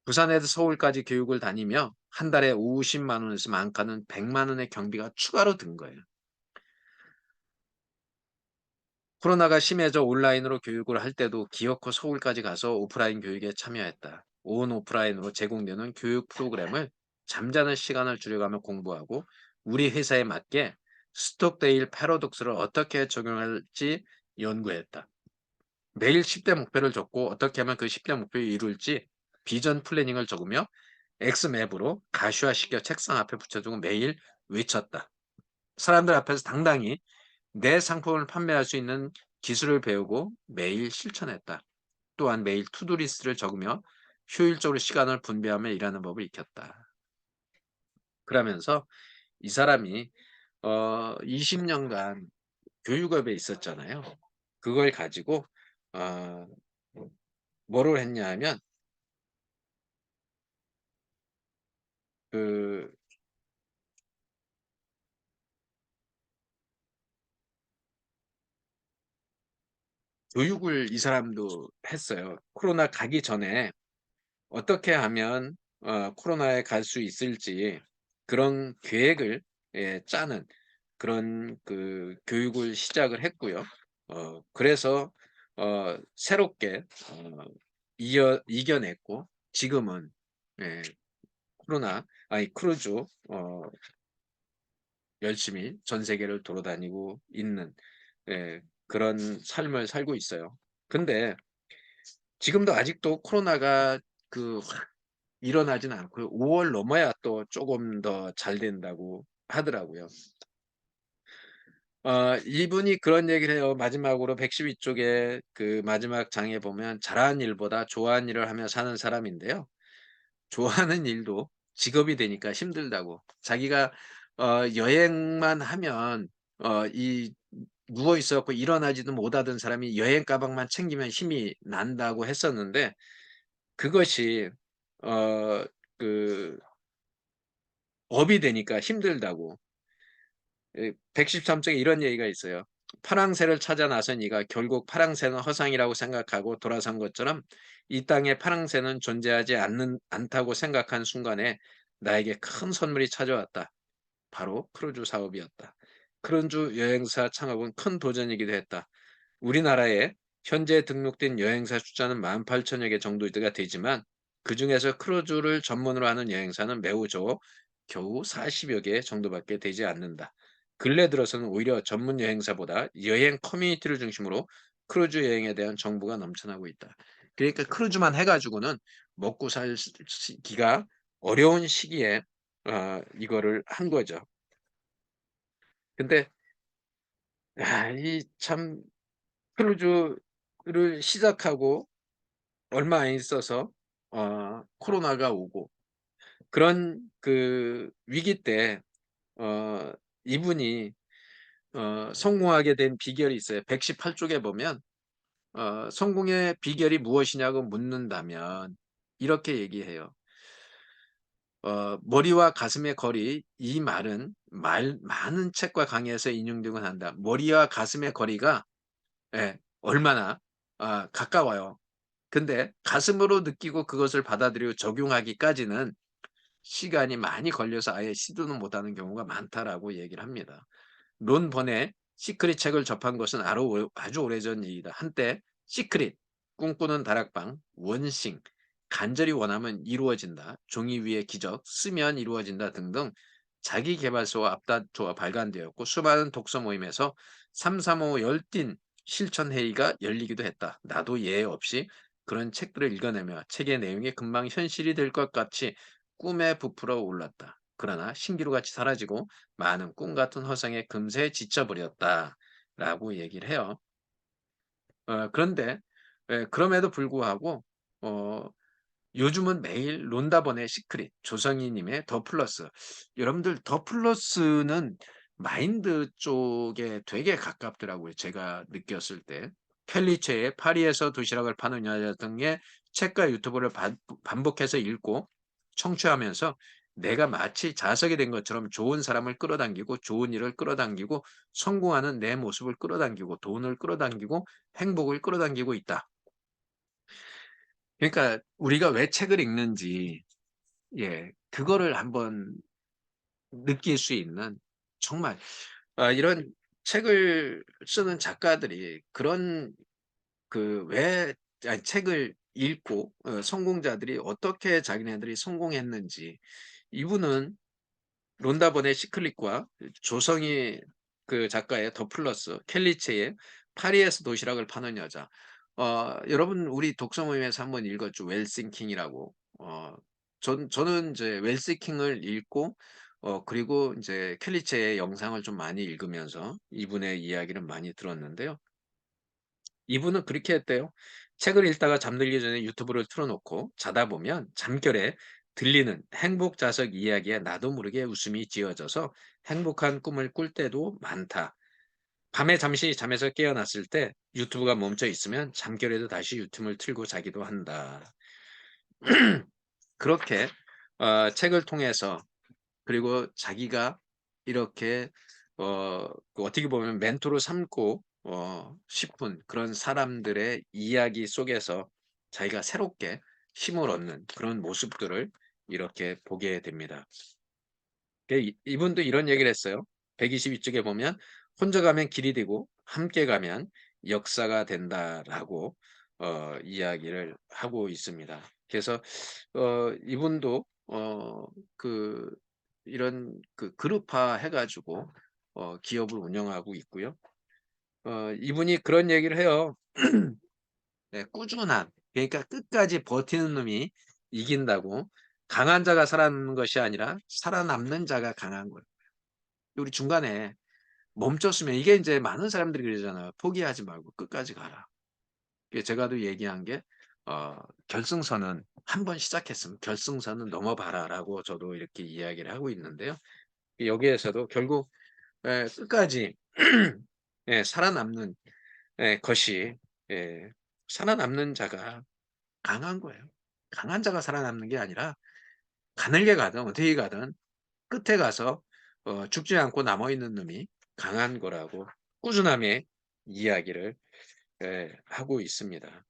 부산에서 서울까지 교육을 다니며 한 달에 50만 원에서 많게는 100만 원의 경비가 추가로 든 거예요. 코로나가 심해져 온라인으로 교육을 할 때도 기어코 서울까지 가서 오프라인 교육에 참여했다. 온 오프라인으로 제공되는 교육 프로그램을 잠자는 시간을 줄여가며 공부하고 우리 회사에 맞게 스톡데일 패러독스를 어떻게 적용할지 연구했다. 매일 10대 목표를 적고 어떻게 하면 그 10대 목표를 이룰지 비전 플래닝을 적으며 엑스맵으로 가시화시켜 책상 앞에 붙여두고 매일 외쳤다. 사람들 앞에서 당당히 내 상품을 판매할 수 있는 기술을 배우고 매일 실천했다. 또한 매일 투두리스트를 적으며 효율적으로 시간을 분배하며 일하는 법을 익혔다. 그러면서 이 사람이 20년간 교육업에 있었잖아요. 그걸 가지고 어, 뭐를 했냐 하면 그 교육을 이 사람도 했어요. 코로나 가기 전에 어떻게 하면 코로나에 갈 수 있을지 그런 계획을 짜는 그런 그 교육을 시작을 했고요. 그래서 새롭게 이겨냈고 지금은 예, 크루즈 열심히 전 세계를 돌아다니고 있는 그런 삶을 살고 있어요. 근데 지금도 아직도 코로나가 확 일어나진 않고요. 5월 넘어야 또 조금 더 잘 된다고 하더라고요. 이분이 그런 얘기를 해요. 마지막으로 112쪽에 그 마지막 장에 보면 잘하는 일보다 좋아하는 일을 하며 사는 사람인데요. 좋아하는 일도 직업이 되니까 힘들다고. 자기가 여행만 하면 이 누워 있어 갖고 일어나지도 못하던 사람이 여행 가방만 챙기면 힘이 난다고 했었는데 그것이 어 그 업이 되니까 힘들다고. 113쪽에 이런 얘기가 있어요. 파랑새를 찾아 나선 이가 결국 파랑새는 허상이라고 생각하고 돌아선 것처럼 이 땅에 파랑새는 존재하지 않다고 생각한 순간에 나에게 큰 선물이 찾아왔다. 바로 크루즈 사업이었다. 크루즈 여행사 창업은 큰 도전이기도 했다. 우리나라에 현재 등록된 여행사 숫자는 18,000여 개 정도가 되지만 그중에서 크루즈를 전문으로 하는 여행사는 매우 적어 겨우 40여 개 정도밖에 되지 않는다. 근래 들어서는 오히려 전문 여행사보다 여행 커뮤니티를 중심으로 크루즈 여행에 대한 정보가 넘쳐나고 있다. 그러니까 크루즈만 해가지고는 먹고 살기가 어려운 시기에 이거를 한 거죠. 근데 이 참 크루즈를 시작하고 얼마 안 있어서 코로나가 오고 그런 그 위기 때 이분이 성공하게 된 비결이 있어요. 118쪽에 보면 성공의 비결이 무엇이냐고 묻는다면 이렇게 얘기해요. 머리와 가슴의 거리, 이 말은 많은 책과 강의에서 인용되곤 한다. 머리와 가슴의 거리가 얼마나 가까워요. 근데 가슴으로 느끼고 그것을 받아들이고 적용하기까지는 시간이 많이 걸려서 아예 시도는 못하는 경우가 많다라고 얘기를 합니다. 론 번의 시크릿 책을 접한 것은 아주 오래전 일이다. 한때 시크릿, 꿈꾸는 다락방, 원싱, 간절히 원하면 이루어진다, 종이 위의 기적, 쓰면 이루어진다 등등 자기계발서와 앞다투어 발간되었고 수많은 독서 모임에서 335 열띤 실천 회의가 열리기도 했다. 나도 예외 없이 그런 책들을 읽어내며 책의 내용이 금방 현실이 될 것 같이 꿈에 부풀어 올랐다. 그러나 신기루같이 사라지고 많은 꿈 같은 허상에 금세 지쳐버렸다라고 얘기를 해요. 그런데 그럼에도 불구하고 어, 요즘은 매일 론다번의 시크릿, 조성희님의 더 플러스. 여러분들 더 플러스는 마인드 쪽에 되게 가깝더라고요. 제가 느꼈을 때. 켈리체의 파리에서 도시락을 파는 여자 등의 책과 유튜브를 반복해서 읽고 청취하면서 내가 마치 자석이 된 것처럼 좋은 사람을 끌어당기고 좋은 일을 끌어당기고 성공하는 내 모습을 끌어당기고 돈을 끌어당기고 행복을 끌어당기고 있다. 그러니까 우리가 왜 책을 읽는지, 그거를 한번 느낄 수 있는 정말 이런 책을 쓰는 작가들이 그런 왜 책을 읽고 성공자들이 어떻게 자기네들이 성공했는지 이분은 론다번의 시클릿과 조성희 그 작가의 더 플러스, 켈리체의 파리에서 도시락을 파는 여자. 여러분 우리 독서 모임에서 한번 읽었죠. 웰싱킹이라고. 저는 이제 웰싱킹을 읽고 그리고 이제 켈리체의 영상을 좀 많이 읽으면서 이분의 이야기를 많이 들었는데요. 이분은 그렇게 했대요. 책을 읽다가 잠들기 전에 유튜브를 틀어놓고 자다 보면 잠결에 들리는 행복 자석 이야기에 나도 모르게 웃음이 지어져서 행복한 꿈을 꿀 때도 많다. 밤에 잠시 잠에서 깨어났을 때 유튜브가 멈춰 있으면 잠결에도 다시 유튜브를 틀고 자기도 한다. 그렇게 책을 통해서 그리고 자기가 이렇게 어떻게 보면 멘토로 삼고 싶은 그런 사람들의 이야기 속에서 자기가 새롭게 힘을 얻는 그런 모습들을 이렇게 보게 됩니다. 이분도 이런 얘기를 했어요. 122쪽에 보면 혼자 가면 길이 되고 함께 가면 역사가 된다라고 이야기를 하고 있습니다. 그래서 이분도 그 이런 그 그룹화 해가지고 기업을 운영하고 있고요. 이분이 그런 얘기를 해요. 네, 꾸준한, 그러니까 끝까지 버티는 놈이 이긴다고. 강한 자가 살아남는 것이 아니라 살아남는 자가 강한 거예요. 우리 중간에 멈췄으면 이게 이제 많은 사람들이 그러잖아요. 포기하지 말고 끝까지 가라. 제가도 얘기한 게 결승선은 한 번 시작했으면 결승선은 넘어봐라라고 저도 이렇게 이야기를 하고 있는데요. 여기에서도 결국 끝까지 살아남는 것이 살아남는 자가 강한 거예요. 강한 자가 살아남는 게 아니라 가늘게 가든 어떻게 가든 끝에 가서 죽지 않고 남아있는 놈이 강한 거라고 꾸준함의 이야기를 하고 있습니다.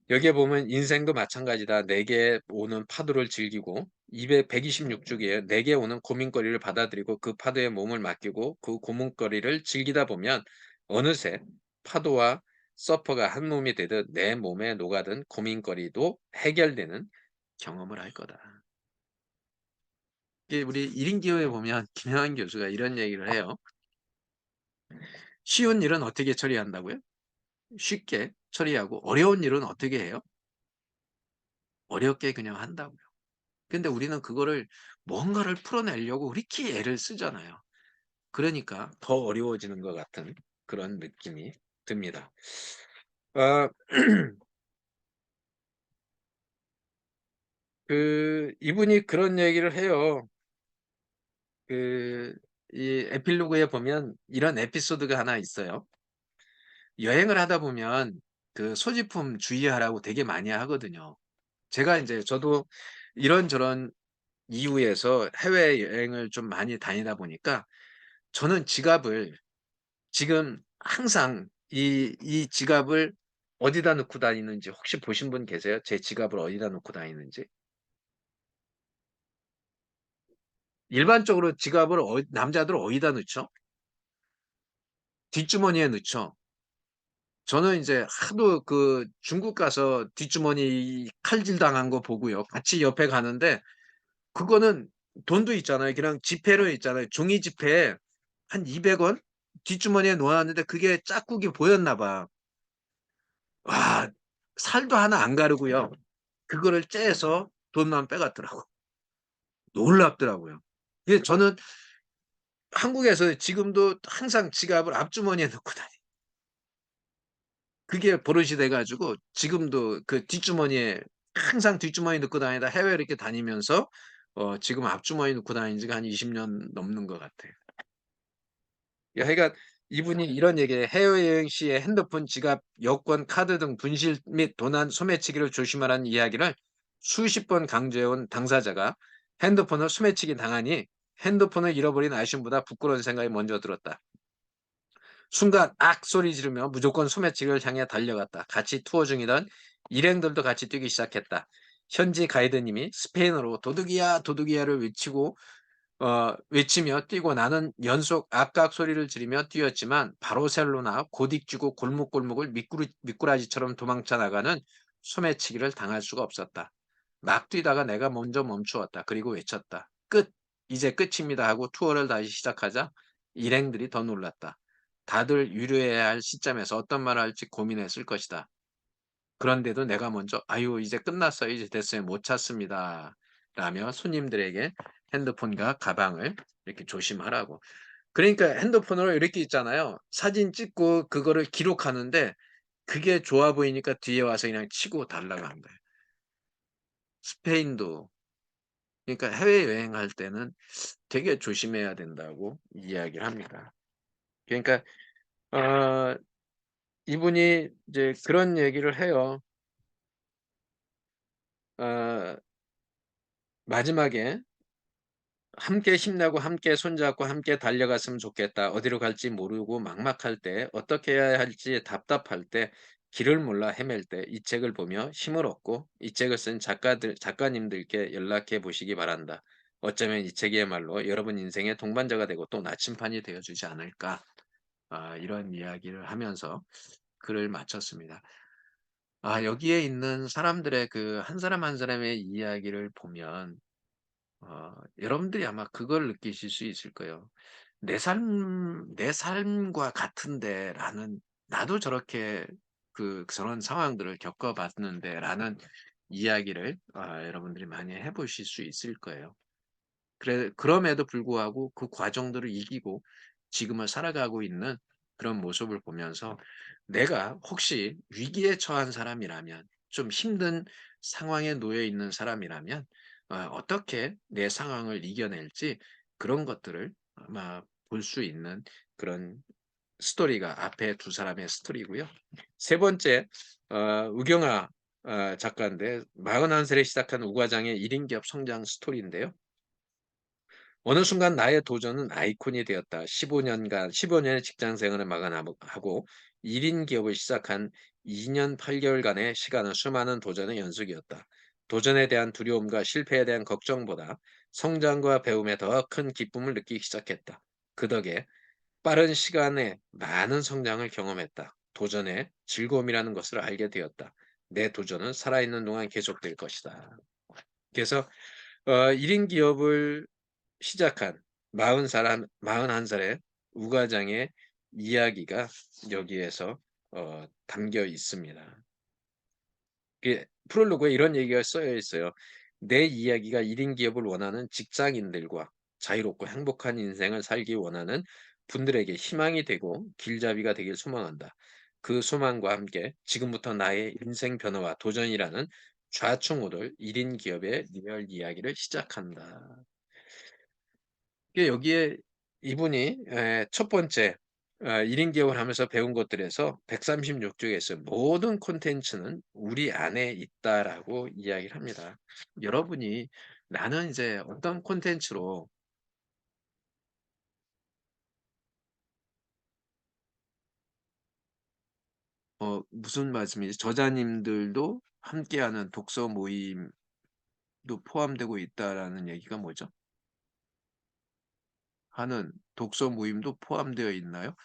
여기에 보면 인생도 마찬가지다. 내게 오는 파도를 즐기고 126쪽에 내게 오는 고민거리를 받아들이고 그 파도에 몸을 맡기고 그 고민거리를 즐기다 보면 어느새 파도와 서퍼가 한 몸이 되듯 내 몸에 녹아든 고민거리도 해결되는 경험을 할 거다. 우리 1인 기호에 보면 김영환 교수가 이런 얘기를 해요. 쉬운 일은 어떻게 처리한다고요? 쉽게 처리하고 어려운 일은 어떻게 해요? 어렵게 그냥 한다고요. 근데 우리는 그거를 뭔가를 풀어내려고 그렇게 애를 쓰잖아요. 그러니까 더 어려워지는 것 같은 그런 느낌이 듭니다. 아, 이분이 그런 얘기를 해요. 이 에필로그에 보면 이런 에피소드가 하나 있어요. 여행을 하다 보면 그 소지품 주의하라고 되게 많이 하거든요. 제가 이제 저도 이런저런 이유에서 해외여행을 좀 많이 다니다 보니까 저는 지갑을 지금 항상 이 지갑을 어디다 넣고 다니는지 혹시 보신 분 계세요? 제 지갑을 어디다 놓고 다니는지? 일반적으로 지갑을 남자들 어디다 넣죠? 뒷주머니에 넣죠. 저는 이제 하도 그 중국 가서 뒷주머니 칼질 당한 거 보고요. 같이 옆에 가는데 그거는 돈도 있잖아요. 그냥 지폐로 있잖아요. 종이 지폐에 한 200원 뒷주머니에 놓았는데 그게 짝꿍이 보였나 봐. 와, 살도 하나 안 가르고요. 그거를 째서 돈만 빼갔더라고. 놀랍더라고요. 예, 저는 한국에서 지금도 항상 지갑을 앞주머니에 넣고 다녀요. 그게 버릇이 돼 가지고 지금도 그 뒷주머니에 항상 뒷주머니에 넣고 다니다 해외 이렇게 다니면서 지금 앞주머니에 넣고 다닌 지가 한 20년 넘는 것 같아요. 예, 하여간 이분이 이런 얘기예요. "해외여행 시에 핸드폰, 지갑, 여권, 카드 등 분실 및 도난, 소매치기를 조심하라는 이야기를 수십 번 강조해 온 당사자가 핸드폰을 소매치기 당하니 핸드폰을 잃어버린 아쉬움보다 부끄러운 생각이 먼저 들었다. 순간 악 소리 지르며 무조건 소매치기를 향해 달려갔다. 같이 투어 중이던 일행들도 같이 뛰기 시작했다. 현지 가이드님이 스페인어로 도둑이야 도둑이야를 외치며 뛰고 나는 연속 악각 소리를 지르며 뛰었지만 바르셀로나 고딕지구 골목골목을 미꾸라지처럼 도망쳐 나가는 소매치기를 당할 수가 없었다. 막 뛰다가 내가 먼저 멈추었다. 그리고 외쳤다. 끝! 이제 끝입니다 하고 투어를 다시 시작하자 일행들이 더 놀랐다. 다들 유료해야 할 시점에서 어떤 말을 할지 고민했을 것이다. 그런데도 내가 먼저 아유 이제 끝났어요. 이제 됐어요. 못 찾습니다. 라며 손님들에게 핸드폰과 가방을 이렇게 조심하라고. 그러니까 핸드폰으로 이렇게 있잖아요. 사진 찍고 그거를 기록하는데 그게 좋아 보이니까 뒤에 와서 그냥 치고 달라고 한 거예요. 스페인도 그러니까 해외여행할 때는 되게 조심해야 된다고 이야기를 합니다. 그러니까 어 이분이 이제 그런 얘기를 해요. 어 마지막에 함께 힘내고 함께 손잡고 함께 달려갔으면 좋겠다. 어디로 갈지 모르고 막막할 때, 어떻게 해야 할지 답답할 때, 길을 몰라 헤맬 때 이 책을 보며 힘을 얻고 이 책을 쓴 작가님들께 연락해 보시기 바란다. 어쩌면 이 책이야말로 여러분 인생의 동반자가 되고 또 나침판이 되어주지 않을까. 이런 이야기를 하면서 글을 마쳤습니다. 여기에 있는 사람들의 그 한 사람 한 사람의 이야기를 보면 여러분들이 아마 그걸 느끼실 수 있을 거예요. '내 삶과 같은데.'라는 '나도 저렇게 저런 상황들을 겪어 봤는데.'라는 이야기를 여러분들이 많이 해 보실 수 있을 거예요. 그럼에도 불구하고 그 과정들을 이기고 지금을 살아가고 있는 그런 모습을 보면서 내가 혹시 위기에 처한 사람이라면 좀 힘든 상황에 놓여 있는 사람이라면 어떻게 내 상황을 이겨낼지 그런 것들을 아마 볼 수 있는 그런 스토리가 앞에 두 사람의 스토리고요. 세 번째 우경아 작가인데 41살에 시작한 우과장의 1인 기업 성장 스토리인데요. 어느 순간 나의 도전은 아이콘이 되었다. 15년의 직장 생활을 마감하고 1인 기업을 시작한 2년 8개월간의 시간은 수많은 도전의 연속이었다. 도전에 대한 두려움과 실패에 대한 걱정보다 성장과 배움에 더 큰 기쁨을 느끼기 시작했다. 그 덕에 빠른 시간에 많은 성장을 경험했다. 도전의 즐거움이라는 것을 알게 되었다. 내 도전은 살아있는 동안 계속될 것이다. 그래서 1인 기업을 시작한 41살의 우과장의 이야기가 여기에서 담겨 있습니다. 프롤로그에 이런 얘기가 쓰여 있어요. 내 이야기가 1인 기업을 원하는 직장인들과 자유롭고 행복한 인생을 살기 원하는 분들에게 희망이 되고 길잡이가 되길 소망한다. 그 소망과 함께 지금부터 나의 인생 변화와 도전이라는 좌충우돌 1인 기업의 리얼 이야기를 시작한다. 여기에 이분이 첫 번째 1인 기업을 하면서 배운 것들에서 136쪽에 있어요. 모든 콘텐츠는 우리 안에 있다라고 이야기를 합니다. 여러분이 나는 이제 어떤 콘텐츠로 무슨 말씀이지? 저자님들도 함께하는 독서 모임도 포함되고 있다라는 얘기가 뭐죠? 하는 독서 모임도 포함되어 있나요?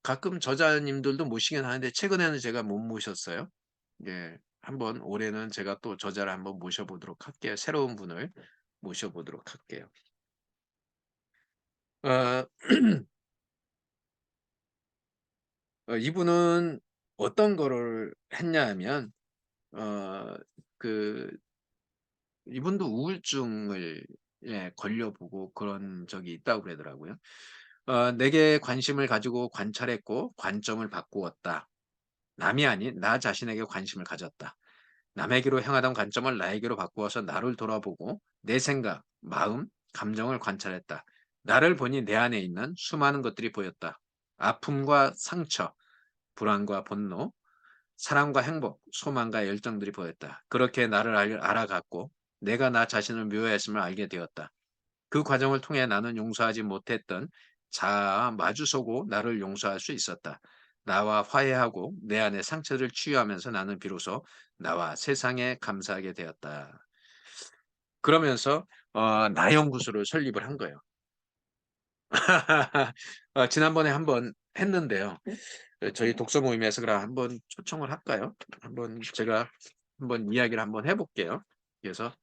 가끔 저자님들도 모시긴 하는데 최근에는 제가 못 모셨어요. 예, 한번 올해는 제가 또 저자를 한번 모셔보도록 할게요. 새로운 분을 모셔보도록 할게요. 어, 이분은 어떤 거를 했냐 하면 그 이분도 우울증을 걸려보고 그런 적이 있다고 그러더라고요. 내게 관심을 가지고 관찰했고 관점을 바꾸었다. 남이 아닌 나 자신에게 관심을 가졌다. 남에게로 향하던 관점을 나에게로 바꾸어서 나를 돌아보고 내 생각, 마음, 감정을 관찰했다. 나를 보니 내 안에 있는 수많은 것들이 보였다. 아픔과 상처, 불안과 분노, 사랑과 행복, 소망과 열정들이 보였다. 그렇게 나를 알아갔고 내가 나 자신을 묘했음을 알게 되었다. 그 과정을 통해 나는 용서하지 못했던 자아와 마주서고 나를 용서할 수 있었다. 나와 화해하고 내 안의 상처를 치유하면서 나는 비로소 나와 세상에 감사하게 되었다. 그러면서 나 연구소를 설립을 한 거예요. 지난번에 한번 했는데요. 저희 독서 모임에서 그럼 한번 초청을 할까요? 한번 제가 한번 이야기를 한번 해볼게요. 그래서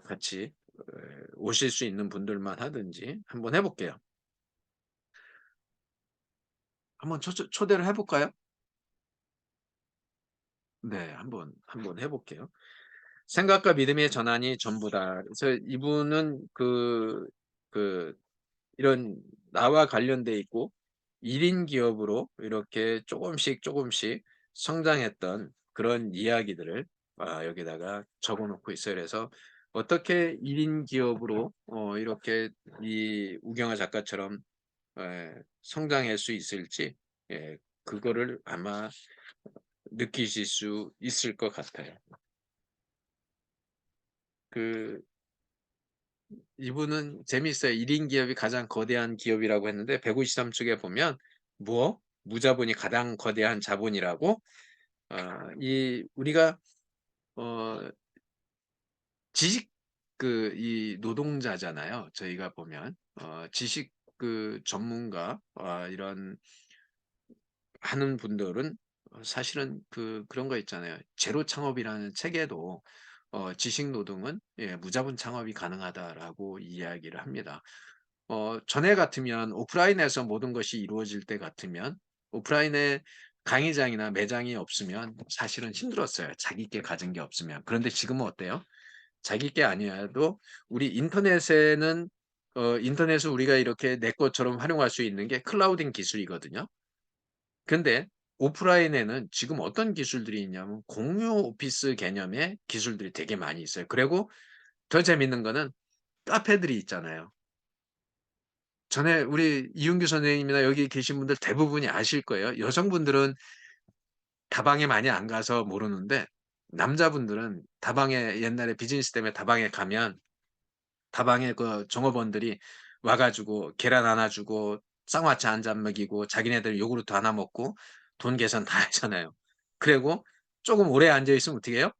같이 오실 수 있는 분들만 하든지 한번 해볼게요. 한번 초대를 해볼까요? 네, 한번 해볼게요. 생각과 믿음의 전환이 전부다. 그래서 이분은 그 이런 나와 관련돼 있고 1인 기업으로 이렇게 조금씩 성장했던 그런 이야기들을 여기다가 적어 놓고 있어요. 그래서 어떻게 1인 기업으로 이렇게 이 우경화 작가처럼 성장할 수 있을지 그거를 아마 느끼실 수 있을 것 같아요. 그 이분은 재밌어요. 1인 기업이 가장 거대한 기업이라고 했는데 153쪽에 보면 무자본이 가장 거대한 자본이라고 이 우리가 어 지식 이 노동자잖아요. 저희가 보면 지식 전문가 이런 하는 분들은 사실은 그런 거 있잖아요. 제로 창업이라는 책에도 지식 노동은 무자본 창업이 가능하다라고 이야기를 합니다. 전에 같으면 오프라인에서 모든 것이 이루어질 때 같으면 오프라인에 강의장이나 매장이 없으면 사실은 힘들었어요. 자기 게 가진 게 없으면. 그런데 지금은 어때요? 자기 게 아니어도 우리 인터넷을 우리가 이렇게 내 것처럼 활용할 수 있는 게 클라우딩 기술이거든요. 근데 오프라인에는 지금 어떤 기술들이 있냐면 공유 오피스 개념의 기술들이 되게 많이 있어요. 그리고 더 재밌는 거는 카페들이 있잖아요. 전에 우리 이윤규 선생님이나 여기 계신 분들 대부분이 아실 거예요. 여성분들은 다방에 많이 안 가서 모르는데 남자분들은 다방에 옛날에 비즈니스 때문에 다방에 가면 다방에 그 종업원들이 와가지고 계란 하나 주고 쌍화차 한 잔 먹이고 자기네들 요구르트 하나 먹고 돈 계산 다 하잖아요. 그리고 조금 오래 앉아 있으면 어떻게 해요?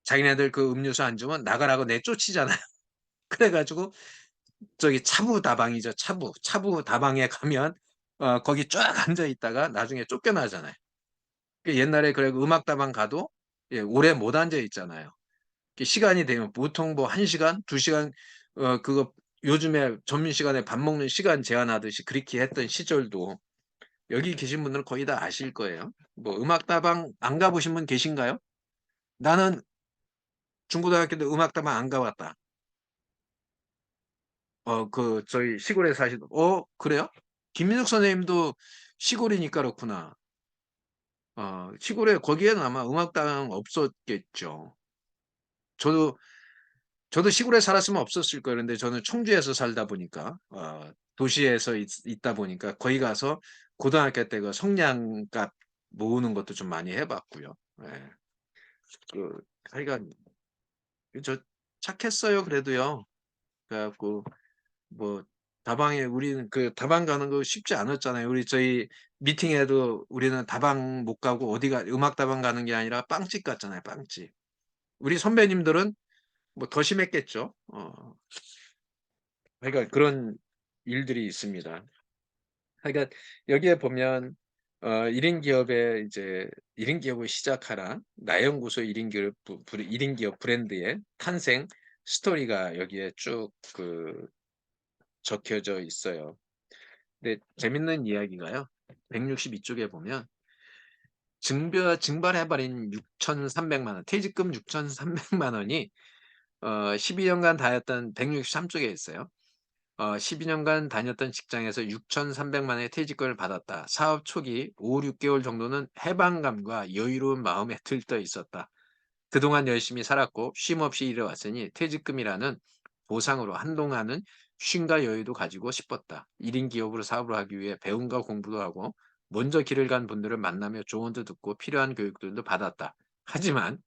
자기네들 그 음료수 안 주면 나가라고 내쫓이잖아요. 그래가지고 저기 차부 다방이죠. 차부 다방에 가면 거기 쫙 앉아 있다가 나중에 쫓겨나잖아요. 옛날에 그래 음악 다방 가도 오래 못 앉아 있잖아요. 시간이 되면 보통 뭐 1시간, 2시간 그거 요즘에 점심시간에 밥 먹는 시간 제한하듯이 그렇게 했던 시절도 여기 계신 분들은 거의 다 아실 거예요. 뭐 음악다방 안 가보신 분 계신가요? 나는 중고등학교 때 음악다방 안 가봤다. 저희 시골에 그래요? 김민석 선생님도 시골이니까 그렇구나. 시골에 거기에는 아마 음악다방 없었겠죠. 저도 저도 시골에 살았으면 없었을 거예요. 근데 저는 청주에서 살다 보니까 도시에서 있다 보니까 거기 가서 고등학교 때 그 성냥갑 모으는 것도 좀 많이 해봤고요. 예. 하여간 저 착했어요. 그래도요. 그래갖고 뭐 다방에 우리는 그 다방 가는 거 쉽지 않았잖아요. 저희 미팅에도 우리는 다방 못 가고 어디가 음악 다방 가는 게 아니라 빵집 갔잖아요. 빵집. 우리 선배님들은 뭐 더 심했겠죠. 그러니까 그런 일들이 있습니다. 그러니까 여기에 보면 1인 기업의 이제 1인 기업을 시작하라 나연구소 1인 기업 1인 기업 브랜드의 탄생 스토리가 여기에 쭉 적혀져 있어요. 근데 재밌는 이야기가요. 162쪽에 보면 증발해버린 6,300만 원, 퇴직금 6,300만 원이 12년간 다녔던 163쪽에 있어요. 12년간 다녔던 직장에서 6,300만 원의 퇴직금을 받았다. 사업 초기 5, 6개월 정도는 해방감과 여유로운 마음에 들떠 있었다. 그동안 열심히 살았고 쉼없이 일해왔으니 퇴직금이라는 보상으로 한동안은 쉼과 여유도 가지고 싶었다. 1인 기업으로 사업을 하기 위해 배움과 공부도 하고 먼저 길을 간 분들을 만나며 조언도 듣고 필요한 교육들도 받았다. 하지만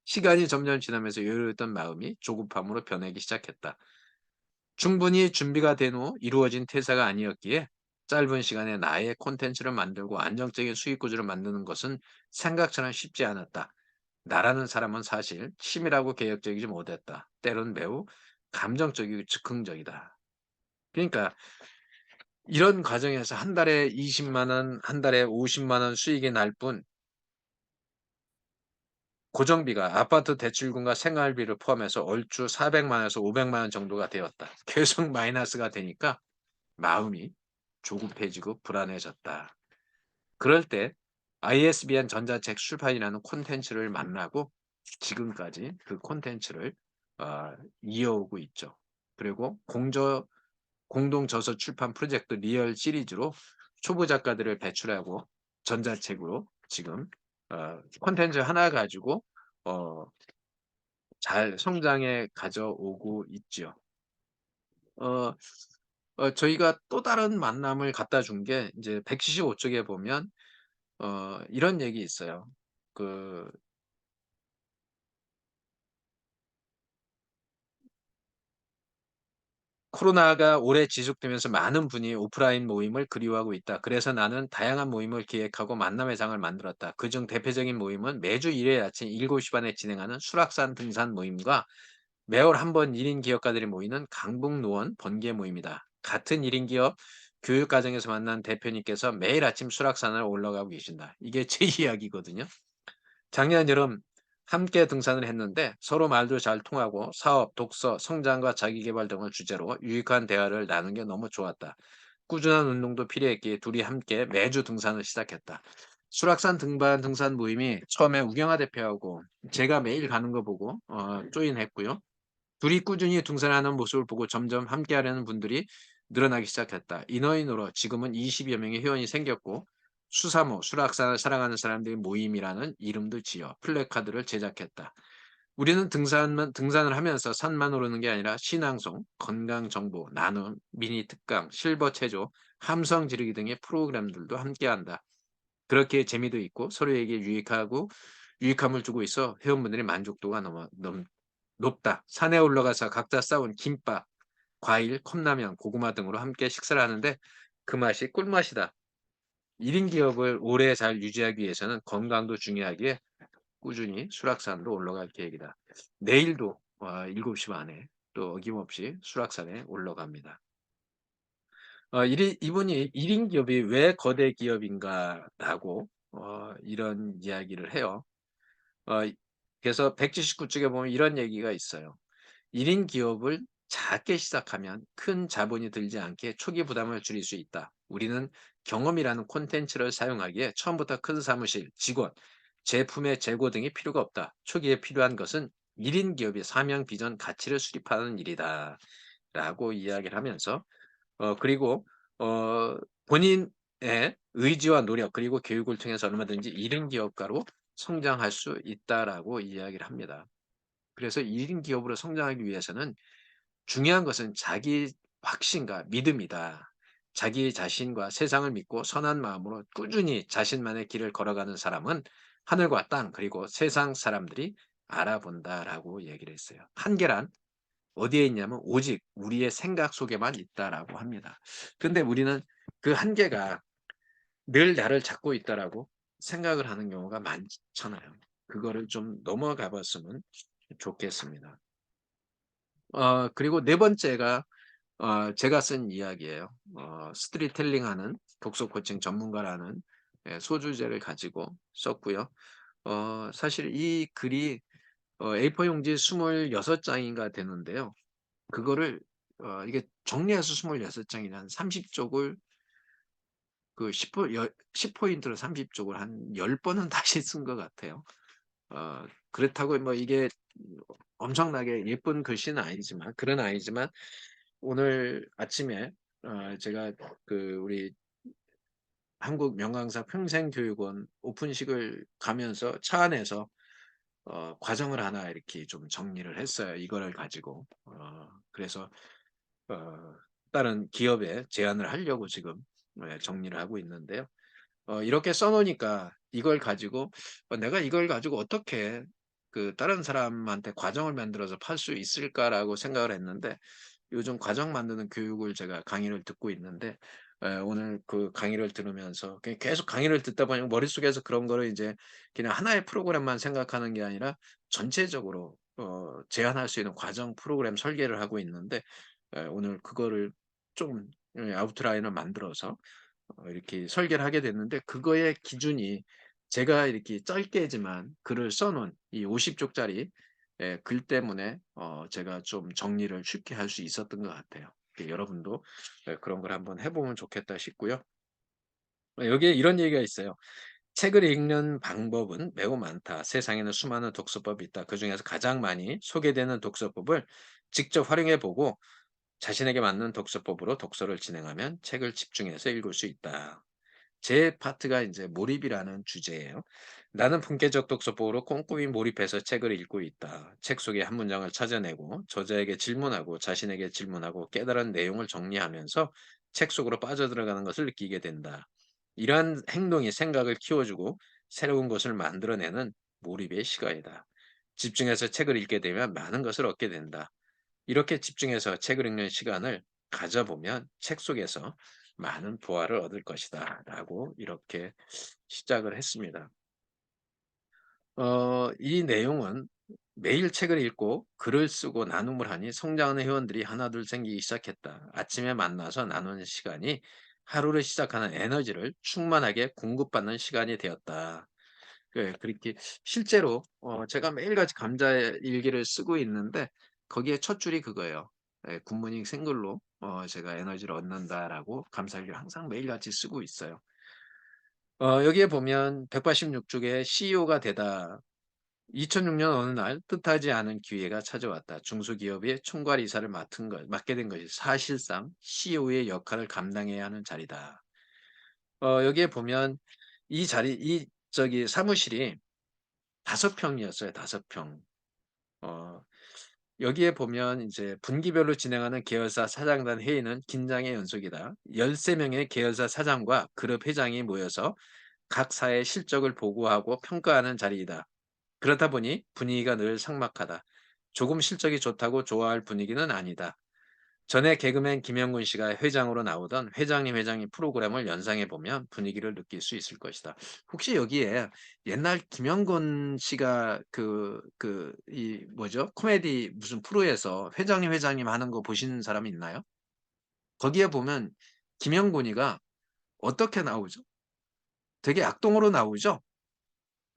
시간이 점점 지나면서 여유로웠던 마음이 조급함으로 변하기 시작했다. 충분히 준비가 된 후 이루어진 퇴사가 아니었기에 짧은 시간에 나의 콘텐츠를 만들고 안정적인 수익 구조를 만드는 것은 생각처럼 쉽지 않았다. 나라는 사람은 사실 치밀하고 계획적이지 못했다. 때론 매우 감정적이고 즉흥적이다. 그러니까 이런 과정에서 한 달에 20만 원, 한 달에 50만 원 수익이 날 뿐 고정비가 아파트 대출금과 생활비를 포함해서 얼추 400만 원에서 500만 원 정도가 되었다. 계속 마이너스가 되니까 마음이 조급해지고 불안해졌다. 그럴 때 ISBN 전자책 출판이라는 콘텐츠를 만나고 지금까지 그 콘텐츠를 이어오고 있죠. 그리고 공동 저서 출판 프로젝트 리얼 시리즈로 초보 작가들을 배출하고 전자책으로 지금 콘텐츠 하나 가지고 잘 성장해 가져오고 있죠. 어, 저희가 또 다른 만남을 갖다 준 게 이제 175쪽에 보면 이런 얘기 있어요. 그 코로나가 오래 지속되면서 많은 분이 오프라인 모임을 그리워하고 있다. 그래서 나는 다양한 모임을 기획하고 만남의 장을 만들었다. 그중 대표적인 모임은 매주 일요일 아침 7시 반에 진행하는 수락산 등산 모임과 매월 한 번 1인 기업가들이 모이는 강북노원 번개 모임이다. 같은 1인 기업 교육과정에서 만난 대표님께서 매일 아침 수락산을 올라가고 계신다. 이게 제 이야기거든요. 작년 여름 함께 등산을 했는데 서로 말도 잘 통하고 사업, 독서, 성장과 자기계발 등을 주제로 유익한 대화를 나눈 게 너무 좋았다. 꾸준한 운동도 필요했기에 둘이 함께 매주 등산을 시작했다. 수락산 등산 모임이 처음에 우경화 대표하고 제가 매일 가는 거 보고 조인했고요. 둘이 꾸준히 등산하는 모습을 보고 점점 함께하려는 분들이 늘어나기 시작했다. 인어인으로 지금은 20여 명의 회원이 생겼고 수사모, 수락산을 사랑하는 사람들의 모임이라는 이름도 지어 플래카드를 제작했다. 우리는 등산을 하면서 산만 오르는 게 아니라 신앙송, 건강정보, 나눔, 미니 특강, 실버 체조, 함성 지르기 등의 프로그램들도 함께한다. 그렇게 재미도 있고 서로에게 유익함을 주고 있어 회원분들의 만족도가 높다. 산에 올라가서 각자 싸온 김밥, 과일, 컵라면, 고구마 등으로 함께 식사를 하는데 그 맛이 꿀맛이다. 1인 기업을 오래 잘 유지하기 위해서는 건강도 중요하기에 꾸준히 수락산으로 올라갈 계획이다. 내일도 7시 반에 또 어김없이 수락산에 올라갑니다. 이분이 1인 기업이 왜 거대 기업인가라고 이런 이야기를 해요. 어, 그래서 179쪽에 보면 이런 얘기가 있어요. 1인 기업을 작게 시작하면 큰 자본이 들지 않게 초기 부담을 줄일 수 있다. 우리는 경험이라는 콘텐츠를 사용하기에 처음부터 큰 사무실, 직원, 제품의 재고 등이 필요가 없다. 초기에 필요한 것은 1인 기업이 사명, 비전, 가치를 수립하는 일이다. 라고 이야기를 하면서 그리고 어 본인의 의지와 노력 그리고 교육을 통해서 얼마든지 1인 기업가로 성장할 수 있다라고 이야기를 합니다. 그래서 1인 기업으로 성장하기 위해서는 중요한 것은 자기 확신과 믿음이다. 자기 자신과 세상을 믿고 선한 마음으로 꾸준히 자신만의 길을 걸어가는 사람은 하늘과 땅 그리고 세상 사람들이 알아본다라고 얘기를 했어요. 한계란 어디에 있냐면 오직 우리의 생각 속에만 있다라고 합니다. 근데 우리는 그 한계가 늘 나를 잡고 있다라고 생각을 하는 경우가 많잖아요. 그거를 좀 넘어가 봤으면 좋겠습니다. 그리고 네 번째가 제가 쓴 이야기예요. 스토리텔링하는 독서 코칭 전문가라는 소주제를 가지고 썼고요. 사실 이 글이 A4 용지 26장인가 되는데요. 그거를 이게 정리해서 26장이냐 한 30쪽을 그 10포인트로 30쪽을 한 10번은 다시 쓴 것 같아요. 그렇다고 뭐 이게 엄청나게 예쁜 글씨는 아니지만 글은 아니지만 오늘 아침에 제가 그 우리 한국 명강사 평생교육원 오픈식을 가면서 차 안에서 과정을 하나 이렇게 좀 정리를 했어요. 이거를 가지고. 그래서 어 다른 기업에 제안을 하려고 지금 정리를 하고 있는데요. 이렇게 써 놓으니까 이걸 가지고 '내가 이걸 가지고 어떻게 그 다른 사람한테 과정을 만들어서 팔 수 있을까?'라고 생각을 했는데 요즘 과정 만드는 교육을 제가 강의를 듣고 있는데 오늘 그 강의를 들으면서 그냥 계속 강의를 듣다 보니 머릿속에서 그런 거를 이제 그냥 하나의 프로그램만 생각하는 게 아니라 전체적으로 제안할 수 있는 과정 프로그램 설계를 하고 있는데 오늘 그거를 좀 아웃라인을 만들어서 이렇게 설계를 하게 됐는데 그거의 기준이 제가 이렇게 짧게지만 글을 써 놓은 이 50쪽짜리 글 때문에 제가 좀 정리를 쉽게 할 수 있었던 것 같아요. 여러분도 그런 걸 한번 해 보면 좋겠다 싶고요. 여기에 이런 얘기가 있어요. "책을 읽는 방법은 매우 많다. 세상에는 수많은 독서법이 있다. 그중에서 가장 많이 소개되는 독서법을 직접 활용해 보고 자신에게 맞는 독서법으로 독서를 진행하면 책을 집중해서 읽을 수 있다." 제 파트가 이제 몰입이라는 주제예요. "나는 품계적 독서법으로 꼼꼼히 몰입해서 책을 읽고 있다. 책 속의 한 문장을 찾아내고 저자에게 질문하고 자신에게 질문하고 깨달은 내용을 정리하면서 책 속으로 빠져들어가는 것을 느끼게 된다. 이러한 행동이 생각을 키워주고 새로운 것을 만들어내는 몰입의 시간이다. 집중해서 책을 읽게 되면 많은 것을 얻게 된다. 이렇게 집중해서 책을 읽는 시간을 가져보면 책 속에서 많은 부활을 얻을 것이다. 라고 이렇게 시작을 했습니다. 이 내용은 매일 책을 읽고 글을 쓰고 나눔을 하니 성장하는 회원들이 하나둘 생기기 시작했다. 아침에 만나서 나누는 시간이 하루를 시작하는 에너지를 충만하게 공급받는 시간이 되었다. 그렇게 실제로 제가 매일같이 감자 일기를 쓰고 있는데 거기에 첫 줄이 그거예요. 굿모닝 생글로 제가 에너지를 얻는다라고 감사일기를 항상 매일같이 쓰고 있어요. 여기에 보면 186쪽에 CEO가 되다. 2006년 어느 날 뜻하지 않은 기회가 찾아왔다. 중소기업의 총괄이사를 맡게 된 것이 사실상 CEO의 역할을 감당해야 하는 자리다. 여기에 보면 저기 사무실이 5평이었어요. 5평. 어 여기에 보면 이제 분기별로 진행하는 계열사 사장단 회의는 긴장의 연속이다. 13명의 계열사 사장과 그룹 회장이 모여서 각 사의 실적을 보고하고 평가하는 자리이다. 그렇다 보니 분위기가 늘 삭막하다. 조금 실적이 좋다고 좋아할 분위기는 아니다. 전에 개그맨 김영군 씨가 회장으로 나오던 회장님 프로그램을 연상해 보면 분위기를 느낄 수 있을 것이다. 혹시 여기에 옛날 김영건 씨가 이 뭐죠? 코미디 무슨 프로에서 회장님 하는 거 보신 사람이 있나요? 거기에 보면 김영곤이가 어떻게 나오죠? 되게 악동으로 나오죠?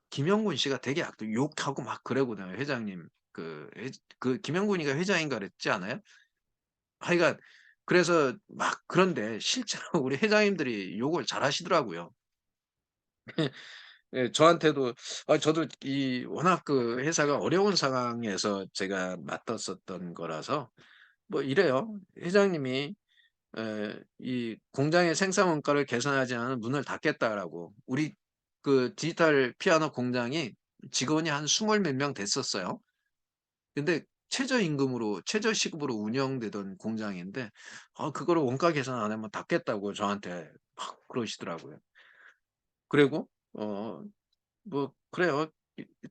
김영곤 씨가 되게 악동 욕하고 막 그러거든요. 회장님 김영곤이가 회장인가 그랬지 않아요? 하여간 그래서 막 그런데 실제로 우리 회장님들이 욕을 잘 하시더라고요. 예, 저한테도 저도 이 워낙 그 회사가 어려운 상황에서 제가 맡았었던 거라서 뭐 이래요. "회장님이 이 공장의 생산 원가를 개선하지 않으면 문을 닫겠다."라고. 우리 그 디지털 피아노 공장이 직원이 한 20 몇 명 됐었어요. 근데 최저임금으로 최저시급으로 운영되던 공장인데 그거를 원가 개선 안 하면 닫겠다고 저한테 막 그러시더라고요. 그리고 뭐 그래요.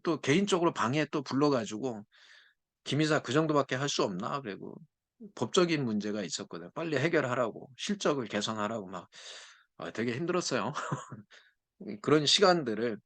또 개인적으로 방에 또 불러 가지고 "김 이사 그 정도밖에 할 수 없나?" 그리고 법적인 문제가 있었거든요. 빨리 해결하라고 실적을 개선하라고 막 되게 힘들었어요. 그런 시간들을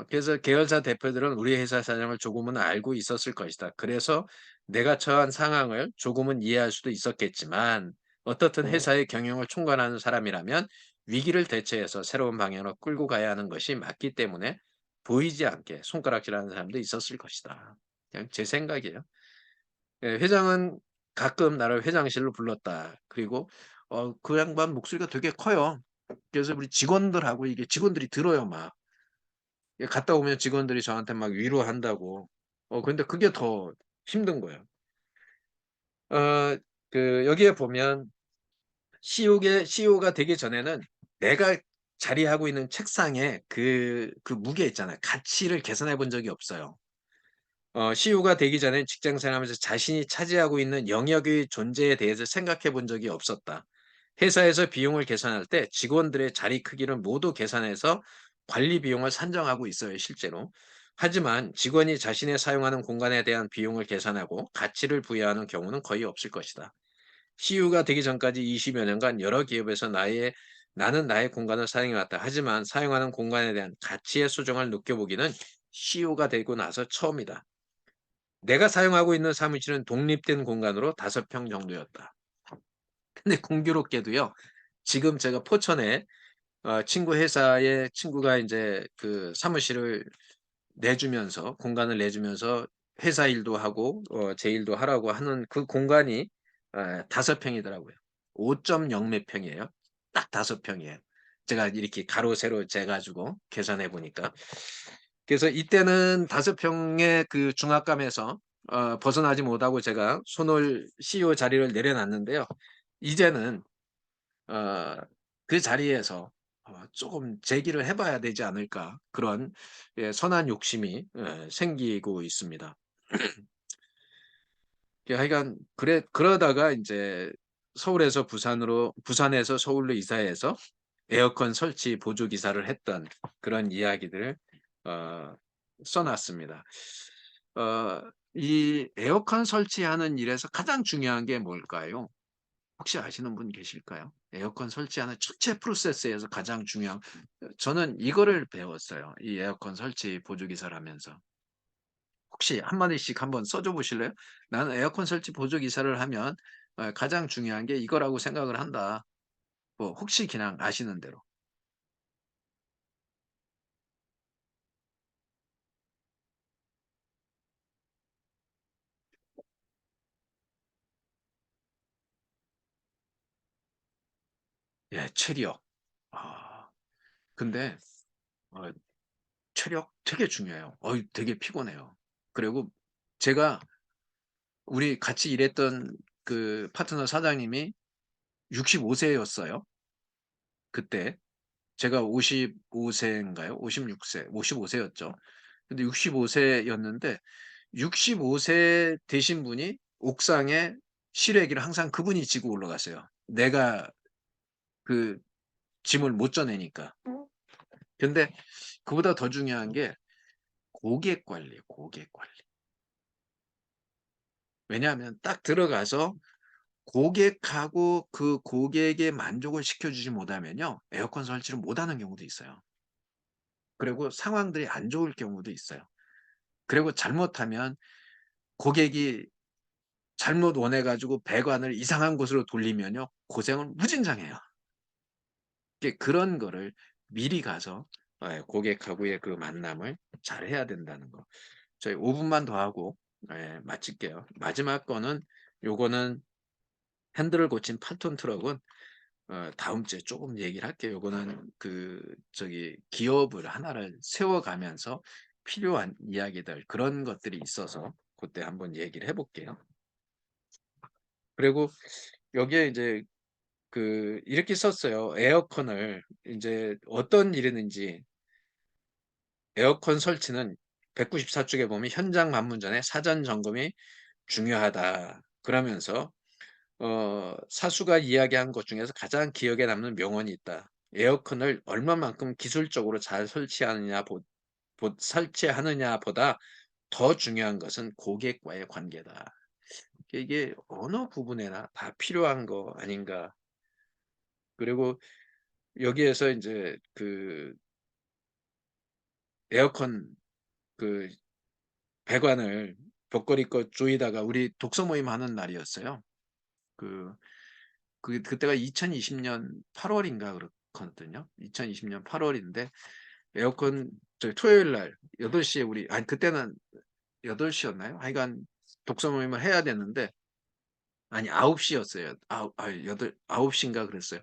그래서 계열사 대표들은 우리 회사 사정을 조금은 알고 있었을 것이다. 그래서 내가 처한 상황을 조금은 이해할 수도 있었겠지만 어떻든 회사의 경영을 총괄하는 사람이라면 위기를 대처해서 새로운 방향으로 끌고 가야 하는 것이 맞기 때문에 보이지 않게 손가락질하는 사람도 있었을 것이다. 그냥 제 생각이에요. 예, 회장은 가끔 나를 회장실로 불렀다. 그리고 그 양반 목소리가 되게 커요. 그래서 우리 직원들하고 이게 직원들이 들어요, 막. 예, 갔다 오면 직원들이 저한테 막 위로한다고. 근데 그게 더 힘든 거예요. 어 여기에 보면 CEO가 되기 전에는 내가 자리하고 있는 책상에 그 무게 있잖아요. 가치를 계산해 본 적이 없어요. CEO가 되기 전엔 직장 생활하면서 자신이 차지하고 있는 영역의 존재에 대해서 생각해 본 적이 없었다. 회사에서 비용을 계산할 때 직원들의 자리 크기를 모두 계산해서 관리 비용을 산정하고 있어요, 실제로. 하지만 직원이 자신의 사용하는 공간에 대한 비용을 계산하고 가치를 부여하는 경우는 거의 없을 것이다. CEO가 되기 전까지 20여 년간 여러 기업에서 나는 나의 공간을 사용해 왔다. 하지만 사용하는 공간에 대한 가치의 수정을 느껴보기는 CEO가 되고 나서 처음이다. 내가 사용하고 있는 사무실은 독립된 공간으로 5평 정도였다. 근데 공교롭게도요. 지금 제가 포천에 친구 회사에 친구가 인제 그 사무실을 내주면서 공간을 내주면서 회사 일도 하고 제 일도 하라고 하는 그 공간이 5 평이더라고요. 5.0 몇 평이에요. 딱 5 평이에요. 제가 이렇게 가로 세로 재 가지고 계산해 보니까. 그래서 이때는 5 평의 그 중압감에서 벗어나지 못하고 제가 손을 CEO 자리를 내려놨는데요. 이제는 어 그 자리에서 쪼금 제기를 해 봐야 되지 않을까 그런 선한 욕심이 생기고 있습니다. 하여간 그러다가 인제 서울에서 부산에서 서울로 이사해서 에어컨 설치 보조 기사를 했던 그런 이야기들을 어 써 놨습니다. 이 에어컨 설치하는 일에서 가장 중요한 게 뭘까요? 혹시 아시는 분 계실까요? 에어컨 설치하는 전체 프로세스에서 가장 중요한 저는 이거를 배웠어요. 이 에어컨 설치 보조 기사를 하면서. 혹시 한 마디씩 한번 써줘 보실래요? "나는 에어컨 설치 보조 기사를 하면 가장 중요한 게 이거라고 생각을 한다." 뭐 혹시 그냥 아시는 대로. 예, 체력. 아 근데 어 체력 되게 중요해요. 되게 피곤해요. 그리고 제가 우리 같이 일했던 그 파트너 사장님이 65 세였어요 그때. 제가 55 세인가요? 56 세, 55 세였죠. 근데 65 세였는데 65세 되신 분이 옥상에 실외기를 항상 그분이 지고 올라갔어요. 내가 그 짐을 못 져내니까. 근데 그보다 더 중요한 게 고객 관리예요, 고객 관리. 왜냐하면 딱 들어가서 고객하고 그 고객의 만족을 시켜주지 못하면요. 에어컨 설치를 못하는 경우도 있어요. 그리고 상황들이 안 좋을 경우도 있어요. 그리고 잘못하면 고객이 잘못 원해 가지고 배관을 이상한 곳으로 돌리면요. 고생을 무진장해요. 그런 거를 미리 가서 고객하고의 그 만남을 잘해야 된다는 거. 저희 5 분만 더 하고 마칠게요. 마지막 거는 요거는 핸들을 고친 8톤 트럭은 다음 주에 조금 얘기를 할게요. 요거는 기업을 하나를 세워가면서 필요한 이야기들 그런 것들이 있어서 그때 한번 얘기를 해볼게요. 그리고 여기에 이제 이렇게 썼어요. 에어컨을 이제 어떤 일이든지 에어컨 설치는 194쪽에 보면 현장 방문 전에 사전 점검이 중요하다. 그러면서 사수가 이야기한 것 중에서 가장 기억에 남는 명언이 있다. 에어컨을 얼마만큼 기술적으로 잘 설치하느냐보다 더 중요한 것은 고객과의 관계다. 이게 어느 부분에나 다 필요한 거 아닌가. 그리고 여기에서 이제 에어컨 그 배관을 벽걸이껏 조이다가 우리 독서 모임 하는 날이었어요. 그때가 2020년 8월인가 그렇거든요. 2020년 8월인데 에어컨 토요일 날 8시에 아니 그때는 8시였나요? 하여간 독서 모임을 해야 되는데 아니 9시였어요. 9시인가 그랬어요.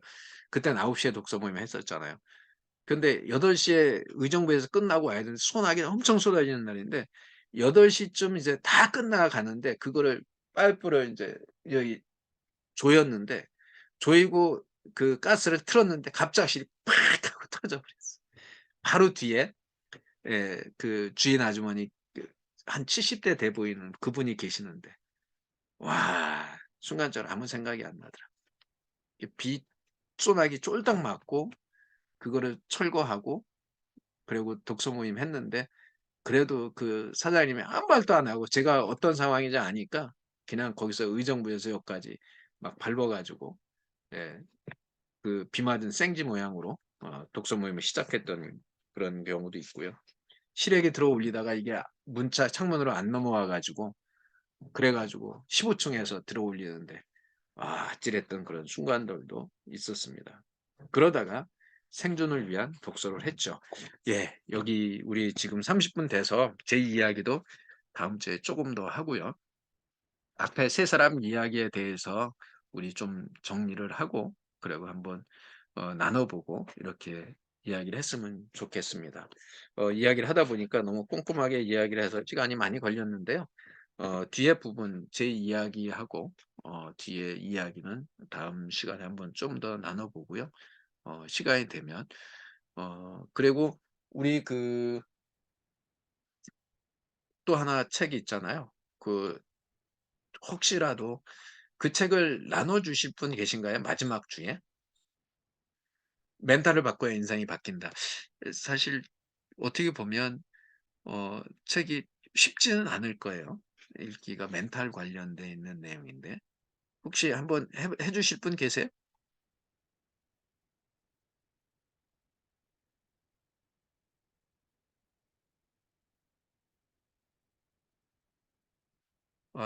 그때는 9시에 독서 모임을 했었잖아요. 근데 8시에 의정부에서 끝나고 와야 되는데 소나기 엄청 쏟아지는 날인데 8시쯤 이제 다 끝나가는데 그거를 파이프를 이제 여기 조였는데 조이고 그 가스를 틀었는데 갑자기 팍 하고 터져버렸어. 바로 뒤에 그 주인 아주머니 한 70대 돼 보이는 그분이 계시는데 와 순간적으로 아무 생각이 안 나더라. 비 소나기 쫄딱 맞고 그거를 철거하고 그리고 독서 모임 했는데 그래도 그 사장님이 아무 말도 안 하고 제가 어떤 상황인지 아니까 그냥 거기서 의정부에서 여기까지 막 밟아가지고 예, 비 맞은 생지 모양으로 독서 모임을 시작했던 그런 경우도 있고요. 실외기 들어 올리다가 이게 문자 창문으로 안 넘어와 가지고 그래가지고 15층에서 들어 올리는데 아찔했던 그런 순간들도 있었습니다. 그러다가 생존을 위한 독서를 했죠. 예, 여기 우리 지금 30분 돼서 제 이야기도 다음 주에 조금 더 하고요. 앞에 세 사람 이야기에 대해서 우리 좀 정리를 하고 그리고 한번 나눠보고 이렇게 이야기를 했으면 좋겠습니다. 이야기를 하다 보니까 너무 꼼꼼하게 이야기를 해서 시간이 많이 걸렸는데요. 뒤에 부분 제 이야기하고 뒤에 이야기는 다음 시간에 한번 좀 더 나눠보고요. 시간이 되면 그리고 우리 또 하나 책이 있잖아요. 혹시라도 그 책을 나눠주실 분 계신가요? 마지막 주에? 멘탈을 바꿔야 인생이 바뀐다. 사실 어떻게 보면 책이 쉽지는 않을 거예요. 읽기가 멘탈 관련돼 있는 내용인데 혹시 한번 해주실 분 계세요?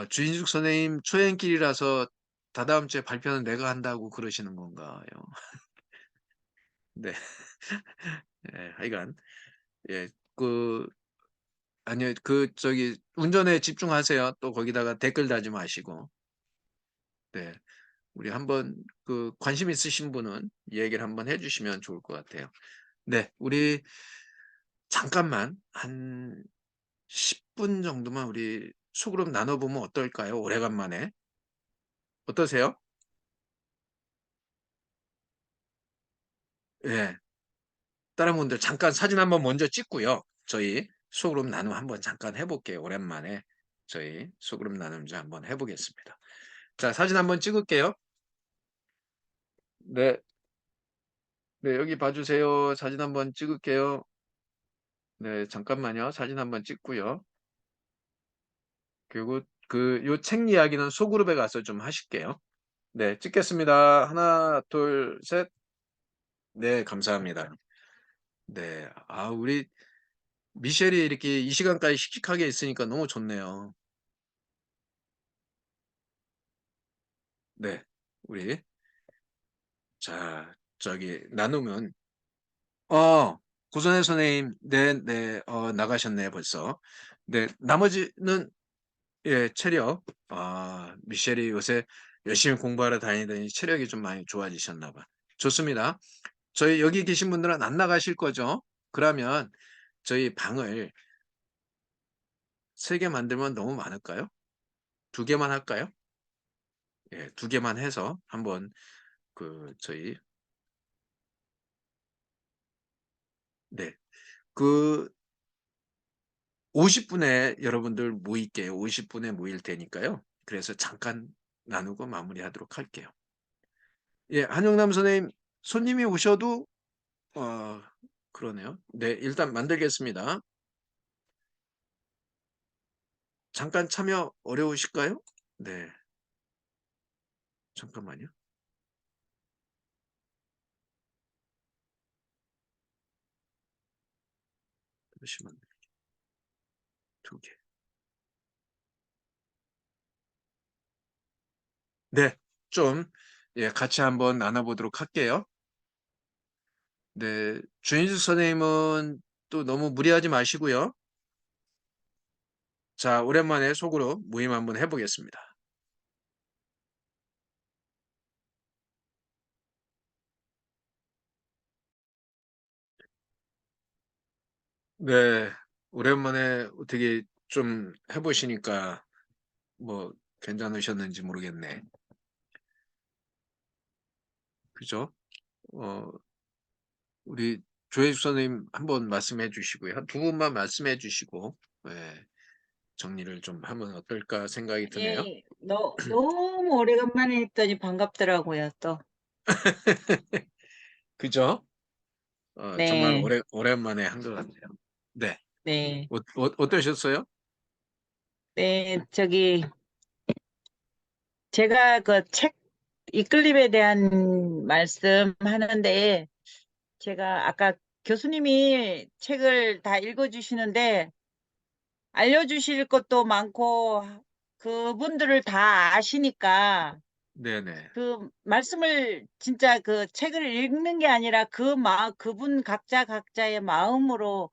주인숙 선생님 초행길이라서 다다음 주에 발표는 내가 한다고 그러시는 건가요? 네. 예, 하여간 예, 아니요, 운전에 집중하세요. 또 거기다가 댓글 달지 마시고. 네. 우리 한번 관심 있으신 분은 얘기를 한번 해주시면 좋을 것 같아요. 네, 우리 잠깐만 한 10분 정도만 우리 소그룹 나눠보면 어떨까요? 오래간만에. 어떠세요? 예. 다른 분들 잠깐 사진 한번 먼저 찍고요. 저희 소그룹 나눔 한번 잠깐 해볼게요. 오랜만에 저희 소그룹 나눔 좀 한번 해보겠습니다. 자, 사진 한번 찍을게요. 네. 네, 여기 봐주세요. 사진 한번 찍을게요. 네, 잠깐만요. 사진 한번 찍고요. 그리고 요 책 이야기는 소그룹에 가서 좀 하실게요. 네, 찍겠습니다. 하나, 둘, 셋. 네, 감사합니다. 네, 우리 미셸이 이렇게 이 시간까지 씩씩하게 있으니까 너무 좋네요. 네, 우리 자, 나누면 고선혜 선생님, 네, 네, 나가셨네요, 벌써. 네, 나머지는 예, 체력. 미셸이 요새 열심히 공부하러 다니더니 체력이 좀 많이 좋아지셨나 봐. 좋습니다. 저희 여기 계신 분들은 안 나가실 거죠? 그러면 저희 방을 3개 만들면 너무 많을까요? 2개만 할까요? 예, 2개만 해서 한번 저희 네. 그 50분에 여러분들 모일게요. 50분에 모일 테니까요. 그래서 잠깐 나누고 마무리하도록 할게요. 예, 한영남 선생님 손님이 오셔도 그러네요. 네, 일단 만들겠습니다. 잠깐 참여 어려우실까요? 네, 잠깐만요. 잠시만요. 2개. 네, 좀 예, 같이 한번 나눠보도록 할게요. 네, 주인수 선생님은 또 너무 무리하지 마시고요. 자, 오랜만에 속으로 모임 한번 해보겠습니다. 네, 오랜만에 어떻게 좀 해보시니까 뭐 괜찮으셨는지 모르겠네. 그죠? 어, 우리 조혜수 선생님 한번 말씀해 주시고요. 한 2분만 말씀해 주시고 네, 정리를 좀 하면 어떨까 생각이 드네요. 예, 너무 오래간만에 했더니 반갑더라고요, 또. 그죠? 정말 네, 오랜만에 한 것 같아요. 네. 네, 어떠셨어요? 네, 제가 그 책 이클립에 대한 말씀 하는데, 제가 아까 교수님이 책을 다 읽어주시는데, 알려주실 것도 많고, 그분들을 다 아시니까, 네네. 그 말씀을 진짜 그 책을 읽는 게 아니라 그분 각자의 마음으로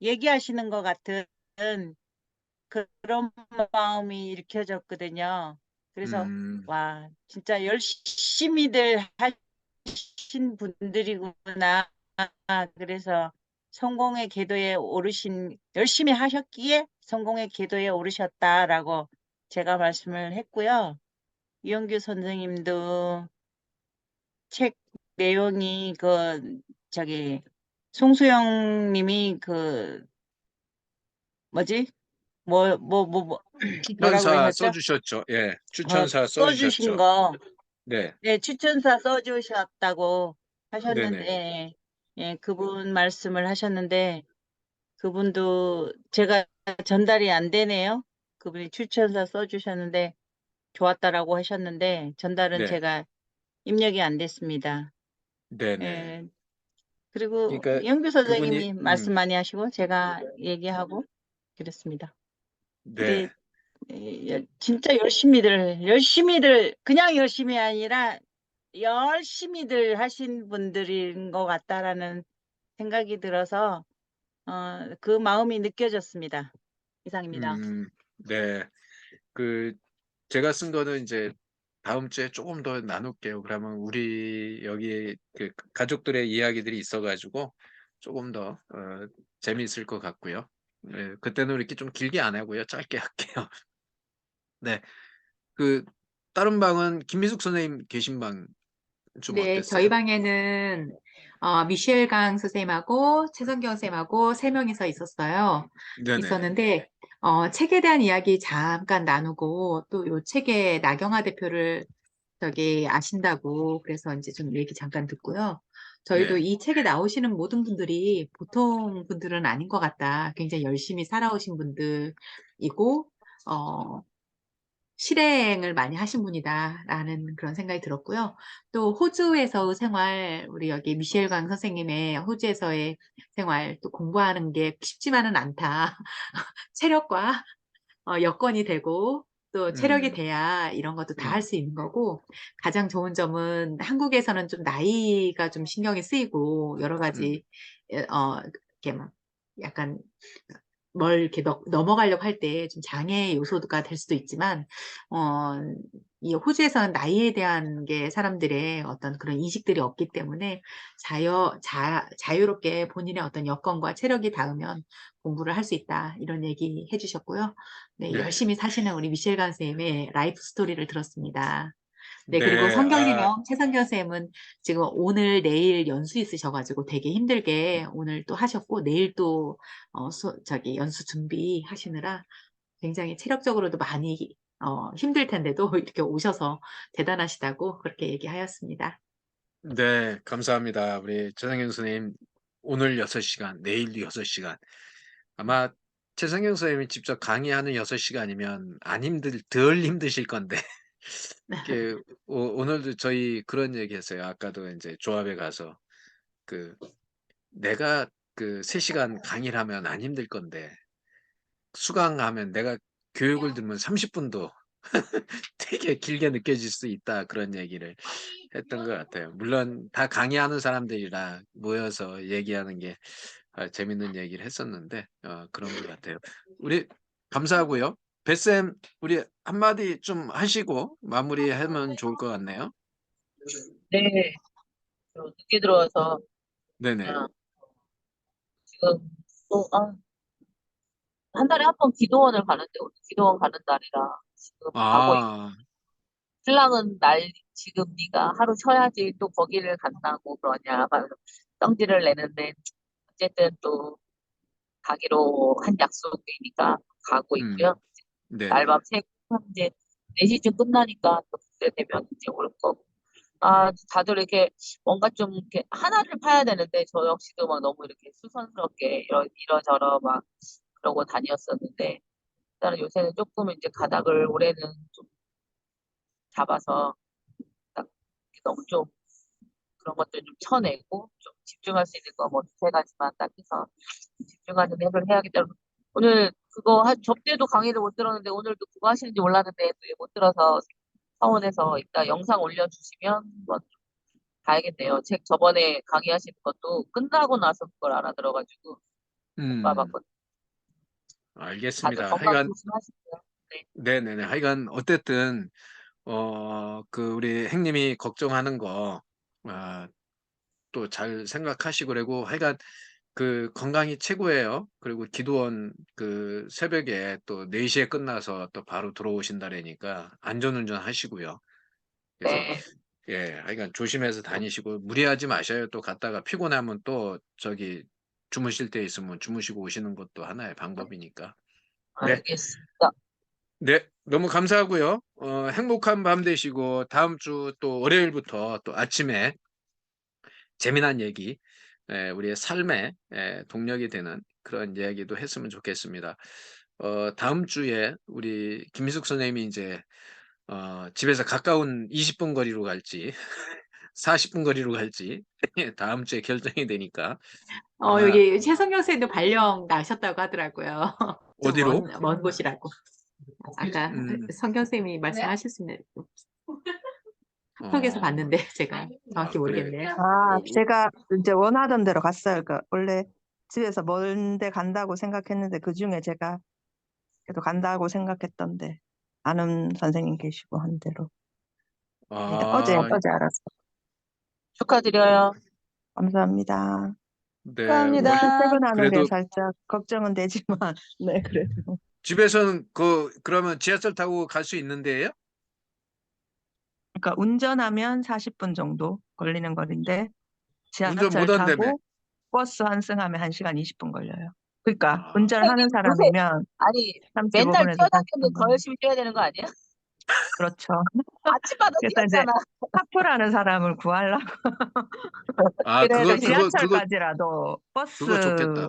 얘기하시는 것 같은 그런 마음이 읽혀졌거든요. 그래서 음, 와, 진짜 열심히들 하신 분들이구나. 그래서 성공의 궤도에 열심히 하셨기에 성공의 궤도에 오르셨다라고 제가 말씀을 했고요. 이영규 선생님도 책 내용이 송수영 님이 뭐지? 뭐라고 추천사 그러셨죠? 써주셨죠? 예, 추천사 써주신 써주셨죠? 거, 네, 네, 추천사 써주셨다고 네네. 하셨는데, 예, 그분 말씀을 하셨는데, 그분도 제가 전달이 안 되네요. 그분이 추천사 써주셨는데, 좋았다라고 하셨는데, 전달은 네, 제가 입력이 안 됐습니다. 네네. 예, 그리고 그러니까 영규 그분이, 선생님이 말씀 많이 하시고, 제가 얘기하고, 그랬습니다. 근데, 네, 진짜 그냥 열심히 아니라, 열심히들 하신 분들인 것 같다라는 생각이 들어서 그 마음이 느껴졌습니다. 이상입니다. 네. 그, 제가 쓴 거는 이제 다음 주에 조금 더 나눌게요. 그러면 우리 여기 그 가족들의 이야기들이 있어가지고 조금 더 재미있을 것 같고요. 네, 그때는 이렇게 좀 길게 안 하고요. 짧게 할게요. 네. 그, 다른 방은 김미숙 선생님 계신 방 좀 네, 저희 어땠어요? 방에는 미셸 강 선생님하고 최성경 선생님하고 3명이서 있었어요. 네네. 있었는데 책에 대한 이야기 잠깐 나누고 또 요 책의 나경화 대표를 저기 아신다고 그래서 이제 좀 얘기 잠깐 듣고요. 저희도 네. 이 책에 나오시는 모든 분들이 보통 분들은 아닌 것 같다. 굉장히 열심히 살아오신 분들이고 실행을 많이 하신 분이다라는 그런 생각이 들었고요. 또 호주에서의 생활, 우리 여기 미셸 강 선생님의 호주에서의 생활, 또 공부하는 게 쉽지만은 않다. 체력과 여건이 되고 또 체력이 음, 돼야 이런 것도 다 할 음, 수 있는 거고 가장 좋은 점은 한국에서는 좀 나이가 좀 신경이 쓰이고 여러 음, 가지 이렇게 막 약간 뭘 이렇게 넘어가려고 할 때 좀 장애 요소가 될 수도 있지만, 어, 이 호주에서는 나이에 대한 게 사람들의 어떤 그런 인식들이 없기 때문에 자유롭게 본인의 어떤 여건과 체력이 닿으면 공부를 할 수 있다. 이런 얘기 해주셨고요. 네, 네. 열심히 사시는 우리 미셸 강쌤의 라이프 스토리를 들었습니다. 네, 그리고 네. 최성경 쌤은 지금 오늘, 내일 연수 있으셔가지고 되게 힘들게 오늘 또 하셨고, 내일 또, 연수 준비하시느라 굉장히 체력적으로도 많이, 힘들 텐데도 이렇게 오셔서 대단하시다고 그렇게 얘기하였습니다. 네, 감사합니다. 우리 최성경 선생님, 오늘 6시간, 내일도 6시간. 아마 최성경 선생님이 직접 강의하는 6시간이면 덜 힘드실 건데. 이렇게 오늘도 저희 그런 얘기 했어요. 아까도 이제 조합에 가서 내가 3시간 강의를 하면 안 힘들 건데 수강하면 내가 교육을 들으면 30분도 되게 길게 느껴질 수 있다. 그런 얘기를 했던 것 같아요. 물론 다 강의하는 사람들이라 모여서 얘기하는 게 재밌는 얘기를 했었는데 그런 것 같아요. 우리 감사하고요. 뱃쌤 우리 한마디 좀 하시고 마무리하면 좋을 것 같네요. 네, 저 늦게 들어와서 네네. 그냥 지금 또, 한 달에 한 번 기도원을 가는데 오늘 기도원 가는 날이라 지금 가고 있고 아, 신랑은 지금 네가 하루 쉬어야지 또 거기를 간다고 그러냐 막 성질을 내는데 어쨌든 또 가기로 한 약속이니까 가고 있고요. 네네. 날밤 새고 이제 4시쯤 끝나니까 또 그때 되면 이제 올 거고. 다들 이렇게 뭔가 좀 이렇게 하나를 파야 되는데 저 역시도 막 너무 이렇게 수선스럽게 이러저러 막 그러고 다녔었는데 일단은 요새는 조금 이제 가닥을 올해는 좀 잡아서 딱 너무 좀 그런 것들 좀 쳐내고 좀 집중할 수 있는 거 뭐 두세 가지만 딱 해서 집중하는 해를 해야겠다. 오늘 접대도 강의를 못 들었는데 오늘도 그거 하시는지 몰랐는데 또 못 들어서 사원에서 이따 영상 올려주시면 한번 봐야겠네요. 책 저번에 강의하시는 것도 끝나고 나서 그걸 알아들어가지고 못 음, 봐봤거든요. 다들 알겠습니다. 건강 하여간, 조심하시고요. 네. 네네네. 하여간, 어쨌든, 우리 행님이 걱정하는 거, 또 잘 생각하시고, 그리고 하여간, 건강이 최고예요. 그리고 기도원 새벽에 또 4시에 끝나서 또 바로 들어오신다라니까 안전운전 하시고요. 그래서 네. 예, 하여간 조심해서 다니시고 무리하지 마셔요. 또 갔다가 피곤하면 또 주무실 때 있으면 주무시고 오시는 것도 하나의 방법이니까. 네, 알겠습니다. 네, 너무 감사하고요. 행복한 밤 되시고 다음 주 또 월요일부터 또 아침에 재미난 얘기, 우리의 삶의 동력이 되는 그런 이야기도 했으면 좋겠습니다. 다음 주에 우리 김희숙 선생님이 이제 집에서 가까운 20분 거리로 갈지 40분 거리로 갈지 다음 주에 결정이 되니까 아마 여기 최성경 쌤도 발령 나셨다고 하더라고요. 좀 어디로? 먼 곳이라고. 아까 음, 성경 쌤이 말씀하셨습니다. 카톡에서 어, 봤는데 제가 정확히 그래요. 모르겠네요. 제가 이제 원하던 대로 갔어요. 원래 집에서 먼데 간다고 생각했는데 그중에 제가 그래도 간다고 생각했던데 아는 선생님 계시고 한 대로. 어제 아, 알았어. 축하드려요. 감사합니다. 네, 뭐 퇴근하는 게 그래도 살짝 걱정은 되지만 네 그래도 집에서는 그러면 지하철 타고 갈 수 있는데요? 그러니까 운전하면 40분 정도 걸리는 거리인데 운전 지하철 못한다며. 타고 버스 환승하면 1시간 20분 걸려요. 그러니까 아, 운전하는 요새 사람이면 맨날 35분에서 뛰어다니는데 40분 더 걸려요. 열심히 뛰어야 되는 거 아니야? 그렇죠. 아침마다 그래서 이제 뛰었잖아. 카풀하는 사람을 구하려고 그래야 그러니까 되지. 지하철까지라도 그거 버스 좋겠다.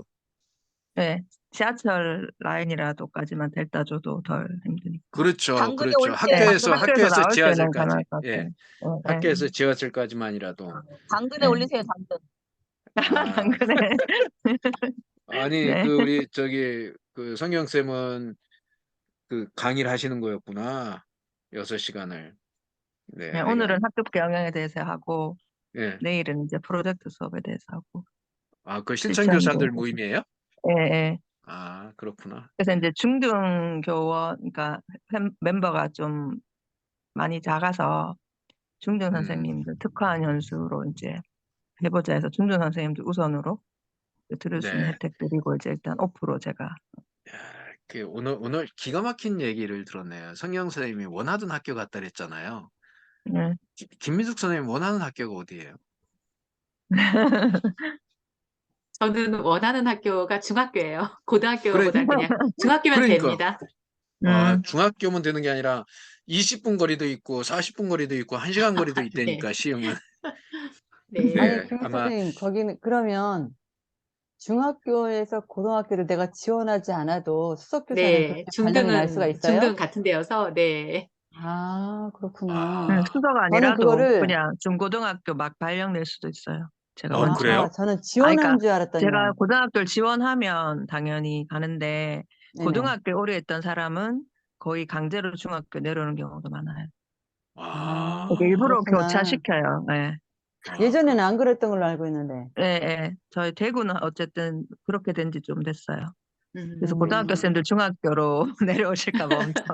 네, 지하철 라인이라도까지만 데려다 줘도 덜 힘드니까. 그렇죠, 당근에 그렇죠. 올 때 네, 당근 학교에서 학교에서 나올 때는 가능할 지하철까지. 것 예, 같아요. 네, 학교에서 지하철까지만이라도. 당근에 네. 올리세요. 당근. 아, 당근에 아니, 네. 우리 성경 쌤은 강의를 하시는 거였구나. 6시간을. 네, 네, 오늘은 하여간, 학급 경영에 대해서 하고 예. 내일은 이제 프로젝트 수업에 대해서 하고 실천 실천에 교사들 대해서. 모임이에요? 예, 예. 아, 그렇구나. 그래서 이제 중등교원, 그러니까 멤버가 좀 많이 작아서 중등 선생님들 특화한 연수로 이제 해보자 해서 중등 선생님들 우선으로 들을 수 있는 네. 혜택 드리고 이제 일단 오프로 제가 야, 오늘 기가 막힌 얘기를 들었네요. 성경 선생님이 원하던 학교 갔다 그랬잖아요. 네. 김민숙 선생님 원하는 학교가 어디예요? 저는 원하는 학교가 중학교예요. 고등학교보다 그냥 중학교면 그러니까 됩니다. 중학교면 되는 게 아니라 20분 거리도 있고 40분 거리도 있고 1시간 거리도 네. 있다니까 시흥은. 네. 아니, 네, 김 아마 선생님, 거기는 그러면 중학교에서 고등학교를 내가 지원하지 않아도 수석교사는 네. 그렇게 발령이 날 수가 있어요? 중등은 같은 데여서, 네. 아, 그렇구나. 아, 수석 저는 아니라도 그거를 그냥 중고등학교 막 발령 낼 수도 있어요. 제가 먼저. 그래요? 저는 아, 지원하는 그러니까 줄 알았더니만. 제가 고등학교를 지원하면 당연히 가는데 네네. 고등학교에 오래 있던 사람은 거의 강제로 중학교 내려오는 경우도 많아요. 아, 이게 일부러 그렇구나. 교차시켜요. 네. 예전에는 안 그랬던 걸로 알고 있는데. 네, 네. 저희 대구는 어쨌든 그렇게 된 지 좀 됐어요. 그래서 고등학교 음, 쌤들 중학교로 내려오실까 봐 엄청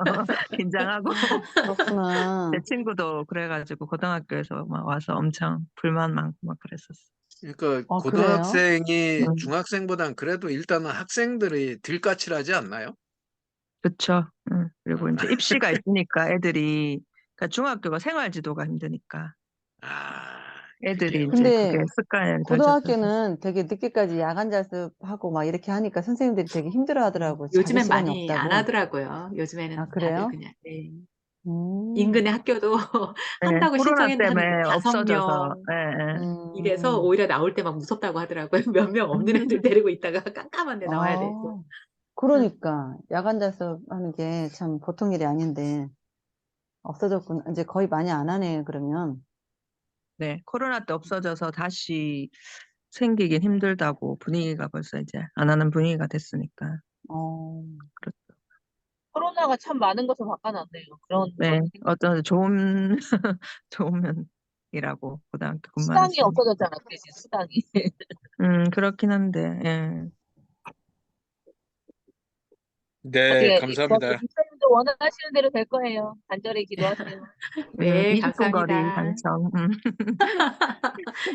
긴장하고 그렇구나. 제 친구도 그래가지고 고등학교에서 막 와서 엄청 불만 많고 막 그랬었어. 그러니까 그래요? 고등학생이 음. 중학생보단 그래도 일단은 학생들이 들까칠하지 않나요? 그쵸. 그리고 이제 입시가 있으니까 애들이, 그러니까 중학교가 생활지도가 힘드니까 아, 애들이 그게요. 이제 근데 그게 습관이 덜 잡혀서. 고등학교는 되게 늦게까지 야간 자습하고 막 이렇게 하니까 선생님들이 되게 힘들어 하더라고. 자기 요즘엔 시간이 많이 안 없다고. 하더라고요. 요즘에는 아, 다들 그래요? 그냥, 네. 음, 인근의 학교도 네, 한다고 코로나 신청했는데 한 때문에 없어져서 5명 예, 이래서 음, 오히려 나올 때 막 무섭다고 하더라고요. 몇 명 없는 애들 데리고 있다가 깜깜한 데 나와야 되고. 그러니까 야간 자습하는 게 참 보통 일이 아닌데 없어졌구나. 이제 거의 많이 안 하네, 그러면. 네, 코로나 때 없어져서 다시 생기긴 힘들다고 분위기가 벌써 이제 안 하는 분위기가 됐으니까. 어, 그렇죠. 코로나가 참 많은 것을 바꿔놨네요. 그런 네, 걸 어떤 좋은 좋은 면이라고 고등학교 근무하는 수당이 쌤. 없어졌잖아, 그 대신 수당이. 그렇긴 한데, 예. 네, 어떻게 감사합니다. 목사님도 원하시는 대로 될 거예요. 간절히 기도하세요. 네, 20분 거리 감사합니다. 당첨.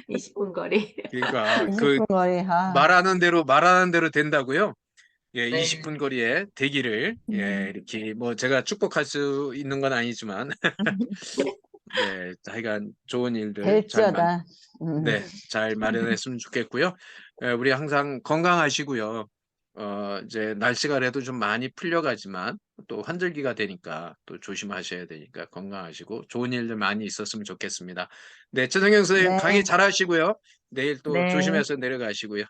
20분 거리. 그러니까 20분 거리, 말하는 대로 된다고요? 예, 네. 20분 거리에 대기를 이렇게 뭐 제가 축복할 수 있는 건 아니지만 네, 하여간 좋은 일들 될지어다. 네, 잘 마련했으면 좋겠고요. 우리 항상 건강하시고요. 이제 날씨가 그래도 좀 많이 풀려가지만 또 환절기가 되니까 또 조심하셔야 되니까 건강하시고 좋은 일들 많이 있었으면 좋겠습니다. 네, 최성경 선생님 네. 강의 잘하시고요. 내일 또 네. 조심해서 내려가시고요.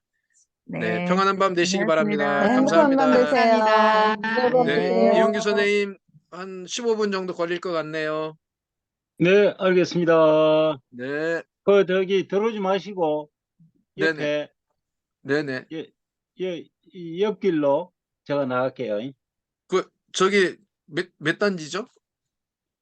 네, 네. 평안한 밤 되시기 고생하셨습니다. 바랍니다. 네, 행복한 밤 감사합니다. 되세요. 감사합니다. 네, 네. 이용규 선생님 한 15분 정도 걸릴 것 같네요. 네, 알겠습니다. 네, 들어오지 마시고, 네네, 옆에, 네네. 이 옆길로 제가 나갈게요. 저기 몇 단지죠?